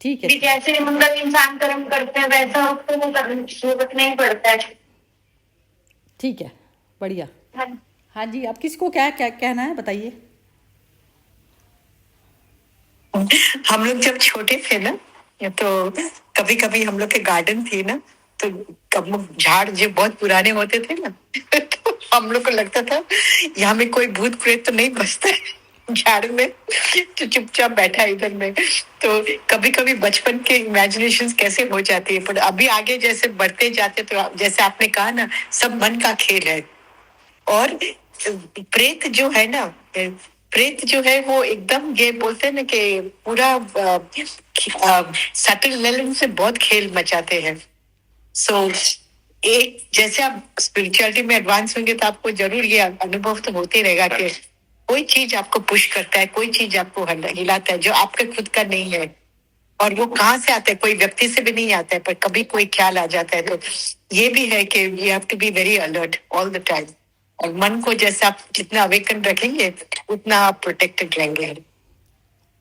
ठीक है भी जैसे मतलब इंसान कर्म करते हैं वैसा उसको वो करने की जरूरत नहीं पड़ता है। ठीक है, बढ़िया। हाँ। हाँ जी, अब किसको क्या क्या कहना है बताइए। हम लोग जब छोटे थे ना, तो कभी कभी हम लोग के गार्डन थी ना, तो कब झाड़ जो बहुत पुराने होते थे ना तो हम लोग को लगता था यहाँ में कोई भूत प्रेत तो नहीं बसता है झाड़ में, तो चुपचाप बैठा है इधर में। तो कभी कभी बचपन के इमेजिनेशन कैसे हो जाती है, पर अभी आगे जैसे बढ़ते जाते, तो जैसे आपने कहा ना, सब मन का खेल है। और प्रेत जो है ना, प्रेत जो है वो एकदम, ये बोलते हैं ना कि पूरा सटल लेवल से बहुत खेल मचाते हैं। सो एक जैसे आप स्पिरिचुअलिटी में एडवांस होंगे तो आपको जरूर ये अनुभव तो होते रहेगा कि कोई चीज आपको पुश करता है, कोई चीज आपको हिलाता है जो आपके खुद का नहीं है। और वो कहाँ से आता है, कोई व्यक्ति से भी नहीं आता है, पर कभी कोई ख्याल आ जाता है। तो ये भी है कि you have to be very alert all the time. और मन को जैसे आप जितना अवेकन रखेंगे उतना आप प्रोटेक्टेड रहेंगे।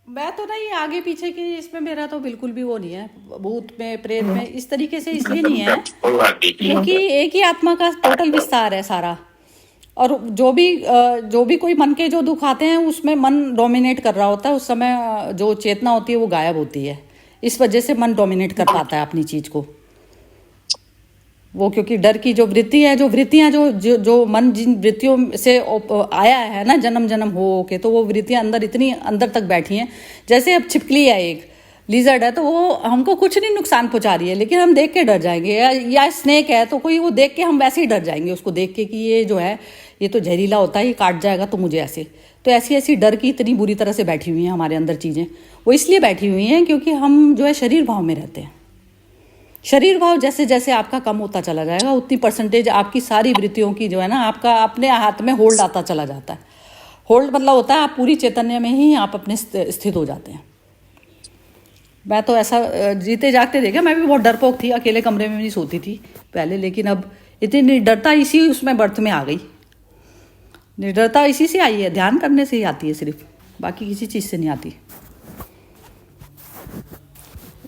मैं तो नहीं, आगे पीछे की इसमें मेरा तो बिल्कुल भी वो नहीं है, भूत में प्रेत में इस तरीके से इसलिए नहीं है क्योंकि एक ही आत्मा का टोटल विस्तार है सारा। और जो भी कोई मन के जो दुख आते हैं उसमें मन डोमिनेट कर रहा होता है, उस समय जो चेतना होती है वो गायब होती है। इस वजह से मन डोमिनेट कर पाता है अपनी चीज को। वो क्योंकि डर की जो वृत्ति है, जो वृत्तियां जो मन जिन वृत्तियों से आया है ना जन्म जन्म हो के, तो वो वृत्तियां अंदर इतनी अंदर तक बैठी हैं। जैसे अब छिपकली है, एक लिजर्ड है, तो वो हमको कुछ नहीं नुकसान पहुंचा रही है, लेकिन हम देख के डर जाएंगे। या स्नेक है, तो कोई वो देख के हम वैसे ही डर जाएंगे उसको देख के कि ये जो है ये तो जहरीला होता है, ये काट जाएगा तो मुझे ऐसे। तो ऐसी ऐसी डर की इतनी बुरी तरह से बैठी हुई हैं हमारे अंदर चीज़ें। वो इसलिए बैठी हुई हैं क्योंकि हम जो है शरीर भाव में रहते हैं। शरीर भाव जैसे जैसे आपका कम होता चला जाएगा उतनी परसेंटेज आपकी सारी वृत्तियों की जो है ना, आपका अपने हाथ में होल्ड आता चला जाता है। होल्ड मतलब होता है आप पूरी चैतन्य में ही आप अपने स्थित हो जाते हैं। मैं तो ऐसा जीते जागते देखा, मैं भी बहुत डरपोक थी, अकेले कमरे में नहीं सोती थी पहले, लेकिन अब इतनी निर्डरता इसी उसमें बर्थ में आ गई। निर्डरता इसी से आई है, ध्यान करने से ही आती है सिर्फ, बाकी किसी चीज़ से नहीं आती।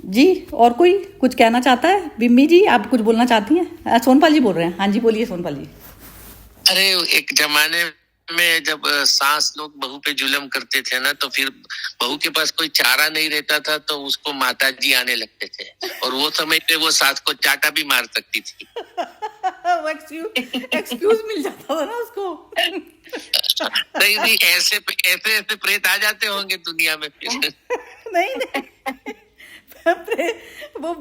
जी और कोई कुछ कहना चाहता है? बिम्मी जी आप कुछ बोलना चाहती हैं? सोनपाल जी बोल रहे हैं। हाँ जी बोलिए सोनपाल जी। अरे एक जमाने में जब सास लोग बहू पे जुल्म करते थे ना, तो फिर बहू के पास कोई चारा नहीं रहता था तो उसको माता जी आने लगते थे, और वो समय पे वो सास को चाटा भी मार सकती थी। एक्सक्यूज मिल जाता था ना उसको। नहीं नहीं, ऐसे ऐसे प्रेत आ जाते होंगे दुनिया में फिर। नहीं वो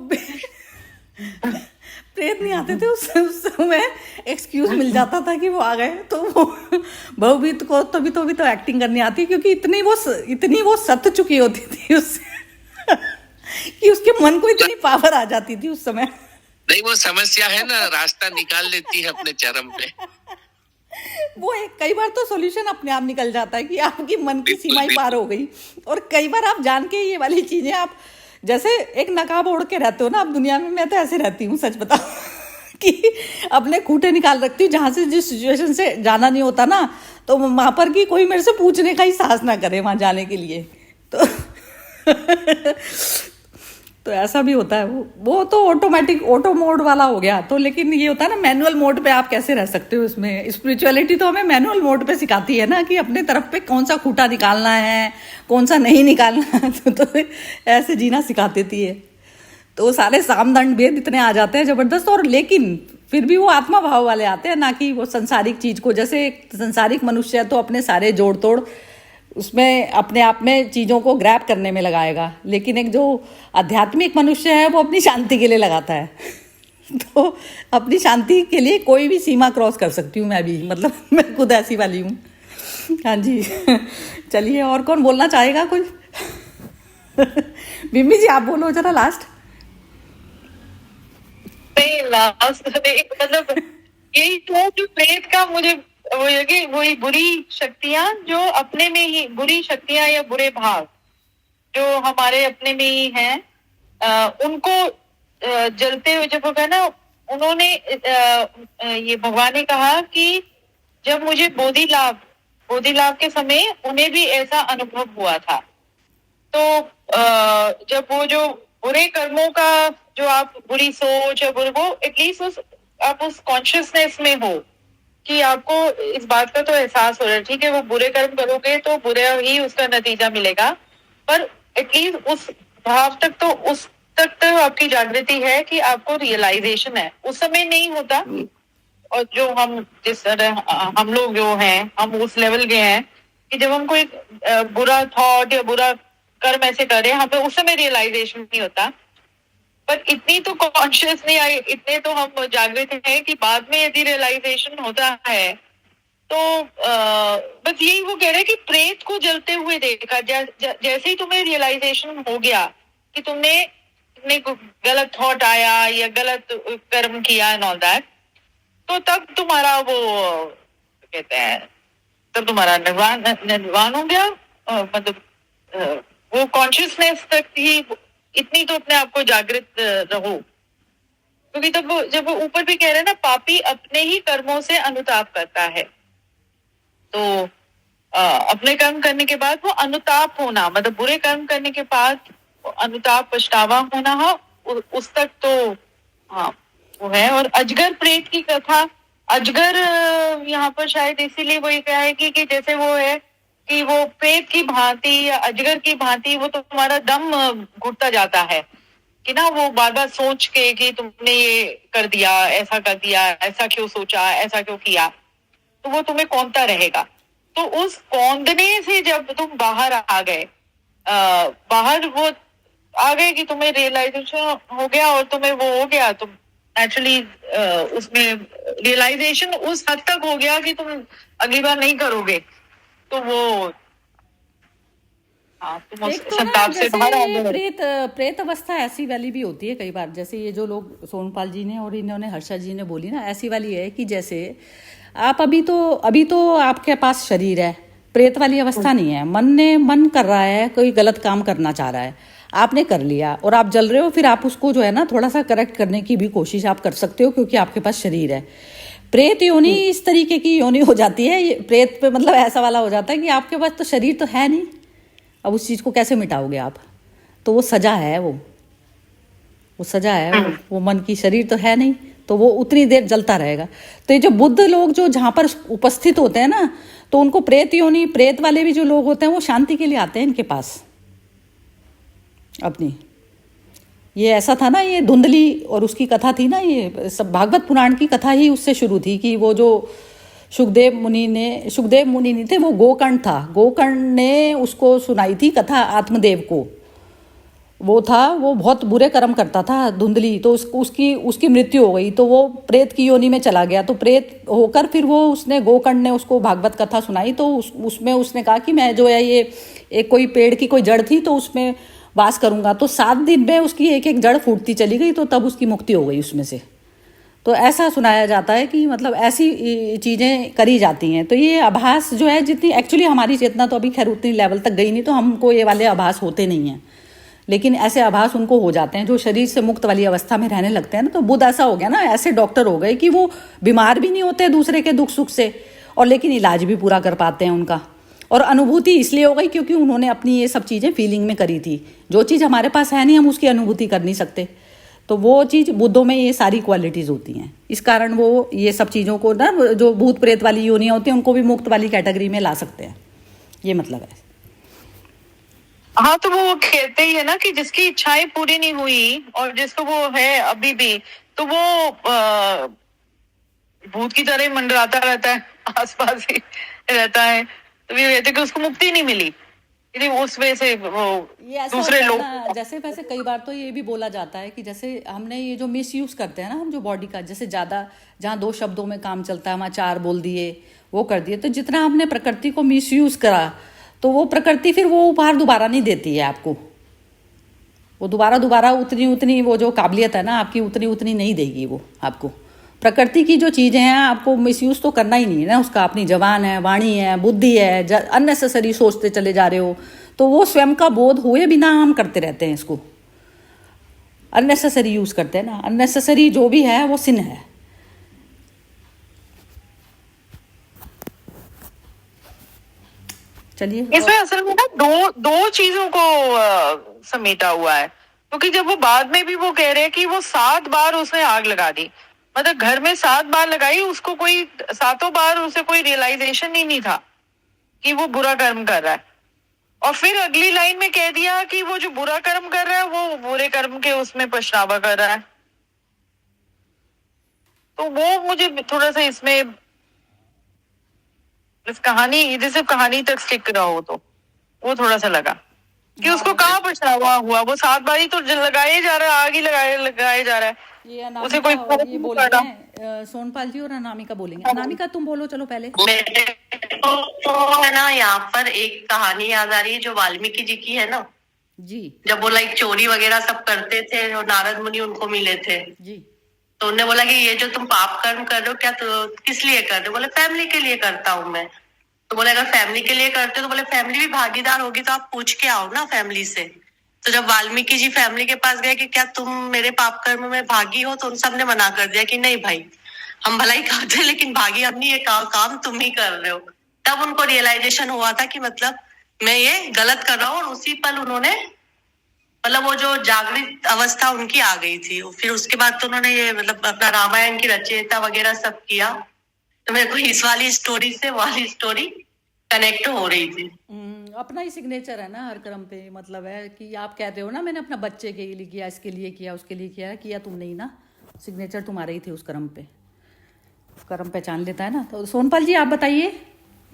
प्रेत नहीं आते थे उस समय, एक्सक्यूज मिल जाता था कि वो आ गए। तो वो बहू भी को तो भी तो एक्टिंग करनी आती, क्योंकि इतनी वो सत चुकी होती थी उससे कि उसके मन को इतनी पावर आ जाती थी उस समय। नहीं, वो समस्या है ना, रास्ता निकाल लेती है अपने चरम पे। वो कई बार तो सॉल्यूशन अपने आप निकल जाता है कि आपकी मन की सीमा ही पार हो गई। और कई बार आप जान के ये वाली चीजें, आप जैसे एक नकाब ओढ़ के रहते हो ना आप दुनिया में, मैं तो ऐसे रहती हूँ सच बताऊं कि अपने खूंटे निकाल रखती हूँ। जहाँ से जिस सिचुएशन से जाना नहीं होता ना, तो वहां पर कि कोई मेरे से पूछने का ही साहस ना करे वहां जाने के लिए। तो तो ऐसा भी होता है। वो तो ऑटोमेटिक ऑटो मोड वाला हो गया। तो लेकिन ये होता है ना मैनुअल मोड पे आप कैसे रह सकते हो इसमें। स्पिरिचुअलिटी तो हमें मैनुअल मोड पे सिखाती है ना कि अपने तरफ पे कौन सा खूंटा निकालना है, कौन सा नहीं निकालना है। तो ऐसे जीना सिखा देती है। तो सारे सामदंड भेद इतने आ जाते हैं जबरदस्त। और लेकिन फिर भी वो आत्मा भाव वाले आते हैं, ना कि वो संसारिक चीज को। जैसे एक संसारिक मनुष्य है तो अपने सारे जोड़ तोड़ उसमें अपने आप में चीज़ों को ग्रैब करने में लगाएगा, लेकिन एक जो आध्यात्मिक मनुष्य है वो अपनी शांति के लिए लगाता है। तो अपनी शांति के लिए कोई भी सीमा क्रॉस कर सकती हूँ मैं भी, मतलब मैं खुद ऐसी वाली हूँ। हाँ जी चलिए, और कौन बोलना चाहेगा कुछ? बिम्मी जी आप बोलो जरा लास्ट। नहीं लास्ट मतलब यही था जो प्रेत का मुझे वो है कि वही बुरी शक्तियां जो अपने में ही, बुरी शक्तियां या बुरे भाव जो हमारे अपने में ही हैं, उनको जलते हुए जब होगा ना, उन्होंने ये भगवान ने कहा कि जब मुझे बोधि लाभ के समय उन्हें भी ऐसा अनुभव हुआ था। तो जब वो जो बुरे कर्मों का जो आप बुरी सोच या बुरे वो एटलीस्ट आप उस कॉन्शियसनेस में हो कि आपको इस बात का तो एहसास हो रहा है, ठीक है वो बुरे कर्म करोगे तो बुरा ही उसका नतीजा मिलेगा, पर एटलीस्ट उस भाव तक तो आपकी जागृति है कि आपको रियलाइजेशन है। उस समय नहीं होता, और जो हम जिस तरह हम लोग जो हैं हम उस लेवल के हैं कि जब हम कोई बुरा थॉट या बुरा कर्म ऐसे करें हमें उस समय रियलाइजेशन नहीं होता, पर इतनी तो कॉन्शियस नहीं आई, इतने तो हम जागृत हैं कि बाद में यदि रियलाइजेशन होता है तो बस यही वो कह रहे हैं कि प्रेत को जलते हुए देखा। जैसे ही तुम्हें रियलाइजेशन हो गया कि तुमने गलत थॉट आया या गलत कर्म किया एंड ऑल दैट, तो तब तुम्हारा वो कहते हैं तब तुम्हारा निर्वाण हो गया। मतलब वो कॉन्शियसनेस तक ही इतनी तो अपने आप को जागृत रहो, क्योंकि तब जब वो ऊपर भी कह रहे हैं ना पापी अपने ही कर्मों से अनुताप करता है, तो अपने कर्म करने के बाद वो अनुताप होना, मतलब बुरे कर्म करने के बाद अनुताप पछतावा होना है उस तक तो हाँ वो है। और अजगर प्रेत की कथा, अजगर यहाँ पर शायद इसीलिए वो ये कहा है कि जैसे वो है कि वो प्रेत की भांति या अजगर की भांति वो तो तुम्हारा दम घुटता जाता है कि ना वो बार बार सोच के कि तुमने ये कर दिया, ऐसा कर दिया, ऐसा क्यों सोचा, ऐसा क्यों किया, तो वो तुम्हें कौंधता रहेगा। तो उस कौंधने से जब तुम बाहर आ गए, बाहर वो आ गए कि तुम्हें रियलाइजेशन हो गया और तुम्हें वो हो गया, तो नेचुरली उसमें रियलाइजेशन उस हद तक हो गया कि तुम अगली बार नहीं करोगे, तो वो तुम उस एक तो ना संताप से बाहर आ जैसे गए। प्रेत अवस्था ऐसी वाली भी होती है कई बार, जैसे ये जो लोग सोनपाल जी ने और इन्होंने हर्षा जी ने बोली ना, ऐसी वाली है कि जैसे आप अभी तो आपके पास शरीर है, प्रेत वाली अवस्था नहीं है, मन कर रहा है कोई गलत काम करना चाह रहा है, आपने कर लिया और आप जल रहे हो, फिर आप उसको जो है ना थोड़ा सा करेक्ट करने की भी कोशिश आप कर सकते हो क्योंकि आपके पास शरीर है। प्रेत योनि इस तरीके की योनि हो जाती है, प्रेत पे मतलब ऐसा वाला हो जाता है कि आपके पास तो शरीर तो है नहीं, अब उस चीज को कैसे मिटाओगे आप, तो वो सजा है, वो सजा है, वो मन की, शरीर तो है नहीं, तो वो उतनी देर जलता रहेगा। तो ये जो बुद्ध लोग जो जहां पर उपस्थित होते हैं ना, तो उनको प्रेत योनि, प्रेत वाले भी जो लोग होते हैं वो शांति के लिए आते हैं इनके पास अपनी। ये ऐसा था ना, ये धुंधली और उसकी कथा थी ना, ये सब भागवत पुराण की कथा ही उससे शुरू थी कि वो जो सुखदेव मुनि नहीं थे, वो गोकर्ण था, गोकर्ण ने उसको सुनाई थी कथा आत्मदेव को, वो था, वो बहुत बुरे कर्म करता था धुंधली, तो उसकी मृत्यु हो गई, तो वो प्रेत की योनि में चला गया, तो प्रेत होकर फिर वो उसने गोकर्ण ने उसको भागवत कथा सुनाई, तो उसमें उसने कहा कि मैं जो है ये एक कोई पेड़ की कोई जड़ थी तो उसमें वास करूंगा, तो 7 दिन में उसकी एक एक जड़ फूटती चली गई, तो तब उसकी मुक्ति हो गई उसमें से। तो ऐसा सुनाया जाता है कि मतलब ऐसी चीज़ें करी जाती हैं। तो ये आभास जो है, जितनी एक्चुअली हमारी चेतना तो अभी खैर उतनी लेवल तक गई नहीं, तो हमको ये वाले आभास होते नहीं हैं, लेकिन ऐसे आभास उनको हो जाते हैं जो शरीर से मुक्त वाली अवस्था में रहने लगते हैं ना। तो बुद्ध ऐसा हो गया ना, ऐसे डॉक्टर हो गए कि वो बीमार भी नहीं होते दूसरे के दुख सुख से, और लेकिन इलाज भी पूरा कर पाते हैं उनका। और अनुभूति इसलिए हो गई क्योंकि उन्होंने अपनी ये सब चीज़ें फीलिंग में करी थी, जो चीज़ हमारे पास है नहीं हम उसकी अनुभूति कर नहीं सकते, तो वो चीज़ बुद्धों में ये सारी क्वालिटीज़ होती हैं, इस कारण वो ये सब चीज़ों को ना, जो भूत प्रेत वाली योनियाँ होती हैं उनको भी मुक्त वाली कैटेगरी में ला सकते हैं, ये मतलब है। हाँ, तो वो कहते ही है ना कि जिसकी इच्छाएं पूरी नहीं हुई और जिसको वो है अभी भी, तो वो भूत की तरह मंडराता रहता है, आसपास ही रहता है, तो ये कहते कि उसको मुक्ति नहीं मिली, उस वजह से वो दूसरे लोग। जैसे वैसे कई बार तो ये भी बोला जाता है कि जैसे हमने ये जो मिस यूज करते हैं ना हम जो बॉडी का, जैसे ज्यादा जहाँ 2 शब्दों में काम चलता है वहाँ 4 बोल दिए, वो कर दिए, तो जितना हमने प्रकृति को मिस यूज करा, तो वो प्रकृति फिर वो उपहार दोबारा नहीं देती है आपको, वो दोबारा उतनी वो जो काबिलियत है ना आपकी उतनी नहीं देगी वो आपको। प्रकृति की जो चीज़ें हैं आपको मिसयूज तो करना ही नहीं है ना उसका, अपनी जबान है, वाणी है, बुद्धि है, अननेसेसरी सोचते चले जा रहे हो, तो वो स्वयं का बोध हुए बिना हम करते रहते हैं इसको, अननेसेसरी यूज करते हैं ना, अननेसेसरी जो भी है वो सिन है। चलिए इसमें असल में ना दो चीजों को समेटा हुआ है, क्योंकि जब वो बाद में भी वो कह रहे हैं कि वो 7 बार उसने आग लगा दी, मतलब घर में 7 बार लगाई, उसको कोई 7 बार उसे कोई रियलाइजेशन ही नहीं था कि वो बुरा कर्म कर रहा है। और फिर अगली लाइन में कह दिया कि वो जो बुरा कर्म कर रहा है वो बुरे कर्म के उसमें पछतावा कर रहा है। तो वो मुझे थोड़ा सा इसमें इस कहानी, यदि सिर्फ कहानी तक स्टिक रहा हो तो वो थोड़ा सा लगा कि उसको कहाँ पछतावा हुआ, वो 7 बार ही तो लगाए जा रहा है, आग ही लगाए जा रहा है, ये उसे कोई अनामिका और फर्क ये नहीं बोल पड़ रहे रहा। हैं, सोनपाल जी और अनामिका बोलेंगे। अनामिका तुम बोलो चलो पहले। मेरे को है ना यहाँ पर एक कहानी याद आ रही है जो वाल्मीकि जी की है ना, जी जब वो लाइक चोरी वगैरह सब करते थे और नारद मुनि उनको मिले थे, जी तो उन्होंने बोला कि ये जो तुम पाप कर्म कर रहे हो क्या तो किस लिए कर रहे हो? बोले फैमिली के लिए करता हूँ मैं। तो बोले अगर फैमिली के लिए करते हो तो बोले फैमिली भी भागीदार होगी तो आप पूछ के आओ ना फैमिली से। तो जब वाल्मीकि जी फैमिली के पास गए कि क्या तुम मेरे पाप कर्म में भागी हो, तो उन सब ने मना कर दिया कि नहीं भाई, हम भला ही खाते हैं लेकिन भागी हम नहीं, ये काम तुम ही कर रहे हो। तब उनको रियलाइजेशन हुआ था कि मतलब मैं ये गलत कर रहा हूँ, और उसी पल उन्होंने मतलब वो जो जागृत अवस्था उनकी आ गई थी। फिर उसके बाद तो उन्होंने ये मतलब अपना रामायण की रचयिता वगैरह सब किया। तो मेरे को इस वाली स्टोरी से वाली स्टोरी कनेक्ट हो रही थी। अपना ही सिग्नेचर है ना हर कर्म पे, मतलब है कि आप कहते हो ना मैंने अपना बच्चे के लिए किया, इसके लिए किया, उसके लिए किया तुमने ही ना, सिग्नेचर तुम्हारे ही थे उस कर्म पे, कर्म पहचान लेता है ना। तो सोनपाल जी आप बताइए,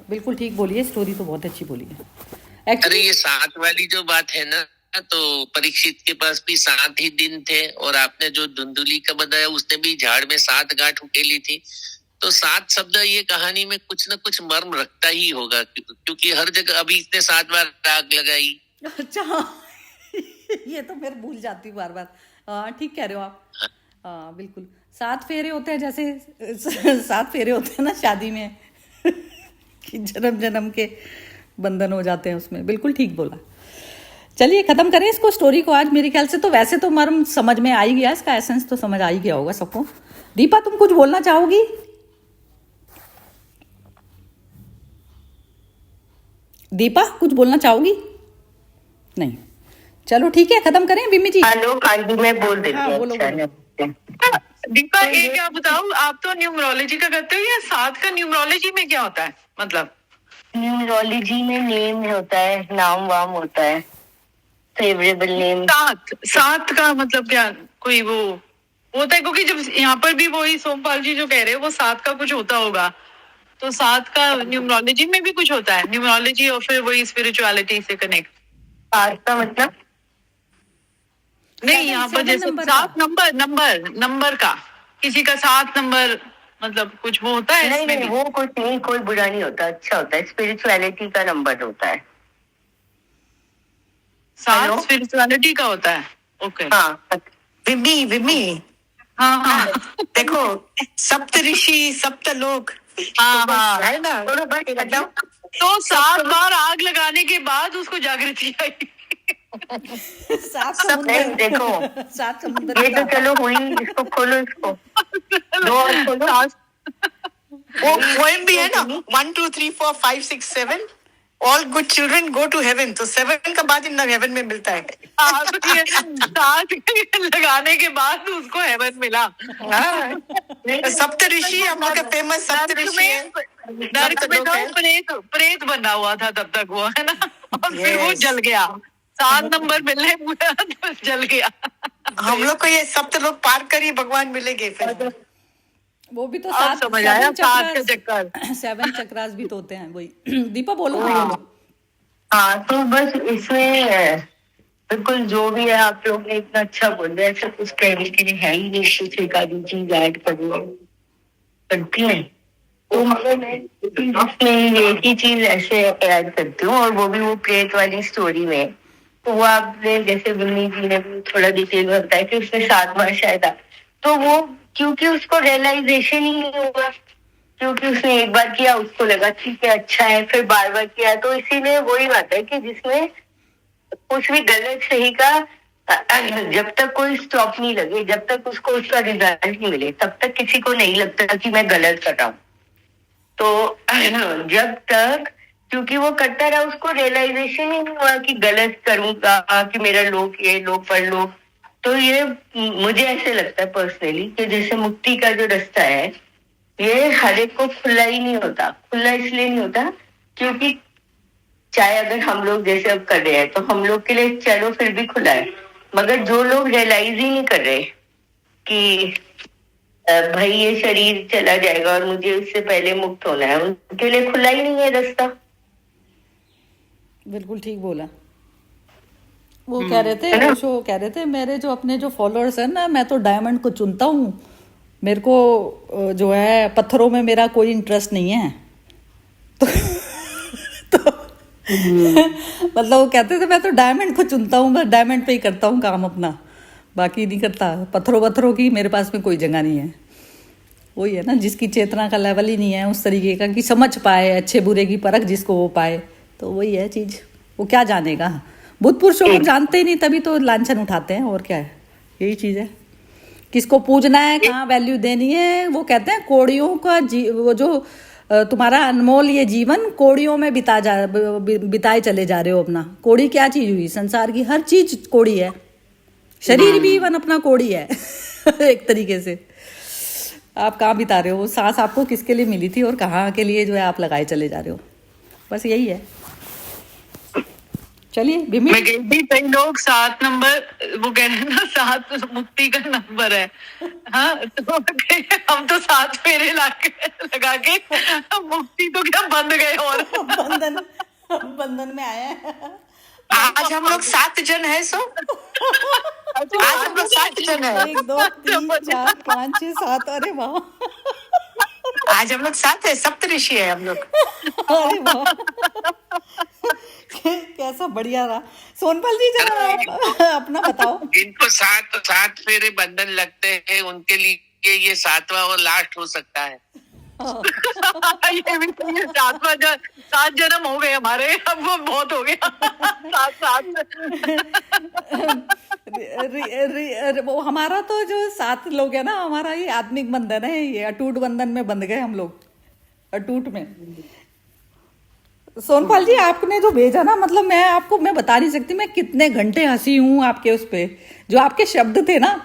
बिल्कुल ठीक बोलिए, स्टोरी तो बहुत अच्छी बोली है अरे एक्चुअली। ये 7 वाली जो बात है ना, तो परीक्षित के पास भी 7 ही दिन थे, और आपने जो धुंधुली का बताया उसने भी झाड़ में 7 गांठ उकेली थी। तो 7 शब्द ये कहानी में कुछ न कुछ मर्म रखता ही होगा, क्योंकि हर जगह अभी इसने 7 बार आग लगाई। अच्छा हाँ ये तो मैं भूल जाती हूँ बार बार। हाँ ठीक कह रहे हो आप। हाँ बिल्कुल, 7 फेरे होते हैं, जैसे 7 फेरे होते हैं ना शादी में कि जन्म जन्म के बंधन हो जाते हैं उसमें, बिल्कुल ठीक बोला। चलिए खत्म करें इसको, स्टोरी को आज। मेरे ख्याल से तो वैसे तो मर्म समझ में आ ही गया, इसका एसेंस तो समझ आ ही गया होगा सबको। दीपा तुम कुछ बोलना चाहोगी? दीपा कुछ बोलना चाहोगी? नहीं, चलो ठीक है खत्म करें। बिम्मी जी हेलो आंटी, मैं बोल देती हाँ हूँ। बोलो अच्छा, बोलो। दीपा ये क्या बताओ, आप तो न्यूमरोलॉजी का करते हो, या 7 का न्यूमरोलॉजी में क्या होता है? मतलब न्यूमरोलॉजी में नेम होता है, नाम वाम होता है, फेवरेबल नेम। 7 का मतलब क्या कोई वो होता है? क्योंकि जब यहाँ पर भी वही सोमपाल जी जो कह रहे हैं वो 7 का कुछ होता होगा, तो 7 का न्यूमरोलॉजी में भी कुछ होता है, न्यूमरोलॉजी और फिर वही स्पिरिचुअलिटी से कनेक्ट। आज का मतलब नहीं, यहाँ पर 7 जैसे नंबर 7 नंबर का, किसी का 7 नंबर मतलब कुछ वो होता है नहीं इसमें नहीं, भी? वो कुछ नहीं, कोई बुरा नहीं होता, अच्छा होता है, स्पिरिचुअलिटी का नंबर होता है। 7 हेलो? स्पिरिचुअलिटी का होता है। ओके हाँ विमी विमी, हाँ हाँ देखो सप्त ऋषि सप्त लोक हाँ हाँ। है ना, मतलब तो 7 बार आग लगाने के बाद उसको जागृति आई। 7 सब समुंदर नहीं, देखो 7 समुंदर ये तो चलो हुई, इसको खोलो, इसको दो और खोलो। वो पोएम भी है ना, 1 2 3 4 5 6 7 all good children go to heaven, तो 7 का बाद इन हेवन में मिलता है। हाँ, तो ये 7 लगाने के बाद उसको हेवन मिला। हाँ, तो सप्त ऋषि हम लोग का फेमस सप्त ऋषि है। नर्क में तो प्रेत बना हुआ था तब तक वो, है ना, और फिर वो Yes. जल गया। 7 नंबर मिलने पूरा तो जल गया। हम लोग को ये सप्त लोग पार करिए, भगवान मिलेंगे फिर। वो भी तो अब 7 समझ आया 7 का चक्कर। 7 चक्रास भी तो होते हैं वही। दीपा बोलो। हाँ तो बस इसमें बिल्कुल जो भी है आप लोग ने इतना अच्छा बोल दिया, ऐसा कुछ कहने के लिए है ही नहीं, कुछ एक आधी चीज ऐड करती है तो मगर मैं इसमें एक ही चीज ऐसे ऐड करती हूँ, और वो भी वो प्रेत वाली स्टोरी में। तो वो आपने जैसे बिन्नी जी ने भी थोड़ा डिटेल में बताया कि उसमें 7 बार शायद तो वो क्योंकि उसको रियलाइजेशन ही नहीं हुआ, क्योंकि उसने एक बार किया उसको लगा ठीक है अच्छा है, फिर बार बार किया, तो इसीलिए वही बात है कि जिसमें कुछ भी गलत सही का जब तक कोई स्टॉप नहीं लगे, जब तक उसको उसका रिजल्ट नहीं मिले, तब तक किसी को नहीं लगता कि मैं गलत कर रहा हूँ। तो जब तक, क्योंकि वो करता रहा, उसको रियलाइजेशन ही नहीं हुआ कि गलत करूंगा, कि मेरा लोग ये लोग पढ़ लो। तो ये मुझे ऐसे लगता है पर्सनली कि जैसे मुक्ति का जो रास्ता है, ये हर एक को खुला ही नहीं होता। खुला इसलिए नहीं होता क्योंकि चाहे अगर हम लोग जैसे अब कर रहे हैं तो हम लोग के लिए चलो फिर भी खुला है, मगर जो लोग रियलाइज ही नहीं कर रहे कि भाई ये शरीर चला जाएगा और मुझे उससे पहले मुक्त होना है, उनके लिए खुला ही नहीं है रास्ता। बिल्कुल ठीक बोला। वो कह रहे थे, ओशो कह रहे थे, मेरे जो अपने जो फॉलोअर्स हैं ना, मैं तो डायमंड को चुनता हूँ, मेरे को जो है पत्थरों में मेरा कोई इंटरेस्ट नहीं है। तो मतलब वो कहते थे मैं तो डायमंड को चुनता हूँ, बस डायमंड पे ही करता हूँ काम अपना, बाकी नहीं करता। पत्थरों की मेरे पास में कोई जगह नहीं है। वही है ना, जिसकी चेतना का लेवल ही नहीं है उस तरीके का कि समझ पाए अच्छे बुरे की परख जिसको वो पाए, तो वही है चीज। वो क्या जानेगा, बुद्ध पुरुषों को जानते ही नहीं, तभी तो लांछन उठाते हैं, और क्या है, यही चीज है। किसको पूजना है, कहाँ वैल्यू देनी है। वो कहते हैं कोड़ियों का वो जो तुम्हारा अनमोल ये जीवन कोड़ियों में बिताए चले जा रहे हो अपना। कोड़ी क्या चीज हुई, संसार की हर चीज कोड़ी है, शरीर भी इवन अपना कोड़ी है एक तरीके से। आप कहाँ बिता रहे हो वो सांस, आपको किसके लिए मिली थी और कहाँ के लिए जो है आप लगाए चले जा रहे हो, बस यही है। चलिए बिमी, मैं गई थी, कई लोग 7 नंबर, वो कह रहे हैं ना 7 मुक्ति का नंबर है। हाँ, तो हम तो 7 फेरे लगा के मुक्ति तो क्या बंद गए, और बंधन में आए हैं। आज हम लोग 7 जन है। सो आज हम लोग 7 जन है। 1 2 3 4 5 6 7, अरे वाह, आज हम लोग 7 है, सप्तऋषि है हम लोग। अरे वाह कैसा बढ़िया रहा। सोनपाल जी जरा आप अपना बताओ। जिनको 7 फेरे बंधन लगते हैं उनके लिए ये 7वां और लास्ट हो सकता है। ये भी सही है, 7 जन्म हो गए हमारे, अब वो बहुत हो गया। 7 वो हमारा तो जो 7 लोग है ना, हमारा ये आत्मिक बंधन है, ये अटूट बंधन में बंध गए हम लोग, अटूट में। सोनपाल जी आपने जो भेजा ना, मतलब मैं बता नहीं सकती मैं कितने घंटे हंसी हूँ आपके उस पे, जो आपके शब्द थे ना,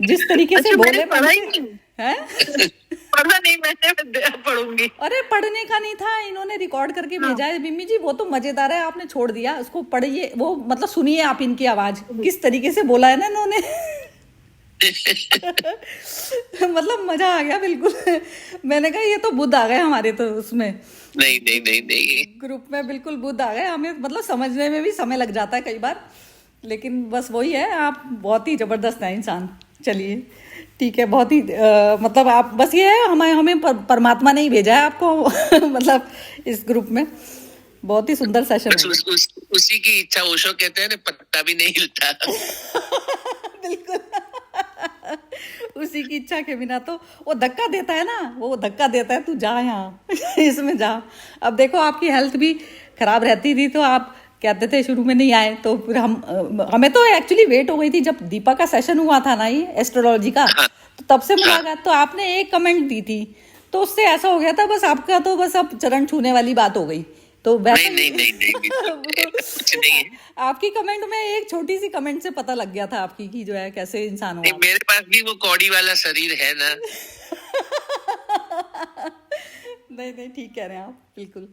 जिस तरीके से बोले। पढ़ा नहीं, मैंने पढ़ूंगी। अरे पढ़ने का नहीं था, इन्होंने रिकॉर्ड करके भेजा है बिम्मी जी, वो तो मजेदार है, आपने छोड़ दिया उसको, पढ़िए वो, मतलब सुनिए आप इनकी आवाज किस तरीके से बोला है ना इन्होंने मतलब मजा आ गया बिल्कुल। मैंने कहा ये तो बुद्ध आ गए हमारे तो उसमें, नहीं ग्रुप में बिल्कुल बुद्ध आ गए। हमें मतलब समझने में भी समय लग जाता है कई बार, लेकिन बस वही है, आप बहुत ही जबरदस्त हैं इंसान। चलिए ठीक है, बहुत ही मतलब आप, बस ये है हमें परमात्मा ने ही भेजा है आपको मतलब इस ग्रुप में। बहुत ही सुंदर सेशन है। उसी की इच्छा, ओशो कहते हैं ना, पत्ता भी नहीं हिलता। बिल्कुल उसी की इच्छा के बिना तो वो धक्का देता है ना, वो धक्का देता है, तू जा यहाँ इसमें जा। अब देखो आपकी हेल्थ भी खराब रहती थी, तो आप कहते थे शुरू में नहीं आए, तो फिर हमें तो एक्चुअली वेट हो गई थी, जब दीपा का सेशन हुआ था ना ये एस्ट्रोलॉजी का, तो तब से मुलाकात, तो आपने एक कमेंट दी थी, तो उससे ऐसा हो गया था बस आपका तो बस अब चरण छूने वाली बात हो गई। तो वैसे नहीं कुछ नहीं है। आपकी कमेंट में एक छोटी सी कमेंट से पता लग गया था आपकी कि जो है कैसे इंसान हो। मेरे पास भी वो कौड़ी वाला शरीर है ना। नहीं ठीक कह रहे हैं आप, बिल्कुल।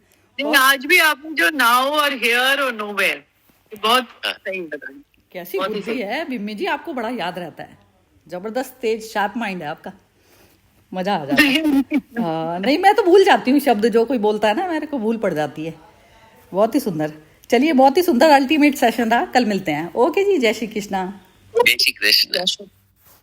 आज भी आपने जो नाउ और हियर और नोवेयर, बहुत सही बताया। कैसी बुद्धि है बिम्मी जी, आपको बड़ा याद रहता है, जबरदस्त तेज शार्प माइंड है आपका, मजा आ जाता है। नहीं मैं तो भूल जाती हूँ शब्द, जो कोई बोलता है ना मेरे को भूल पड़ जाती है। बहुत ही सुंदर, चलिए बहुत ही सुंदर अल्टीमेट सेशन रहा, कल मिलते हैं। ओके जी, जय श्री कृष्णा। जय श्री कृष्ण।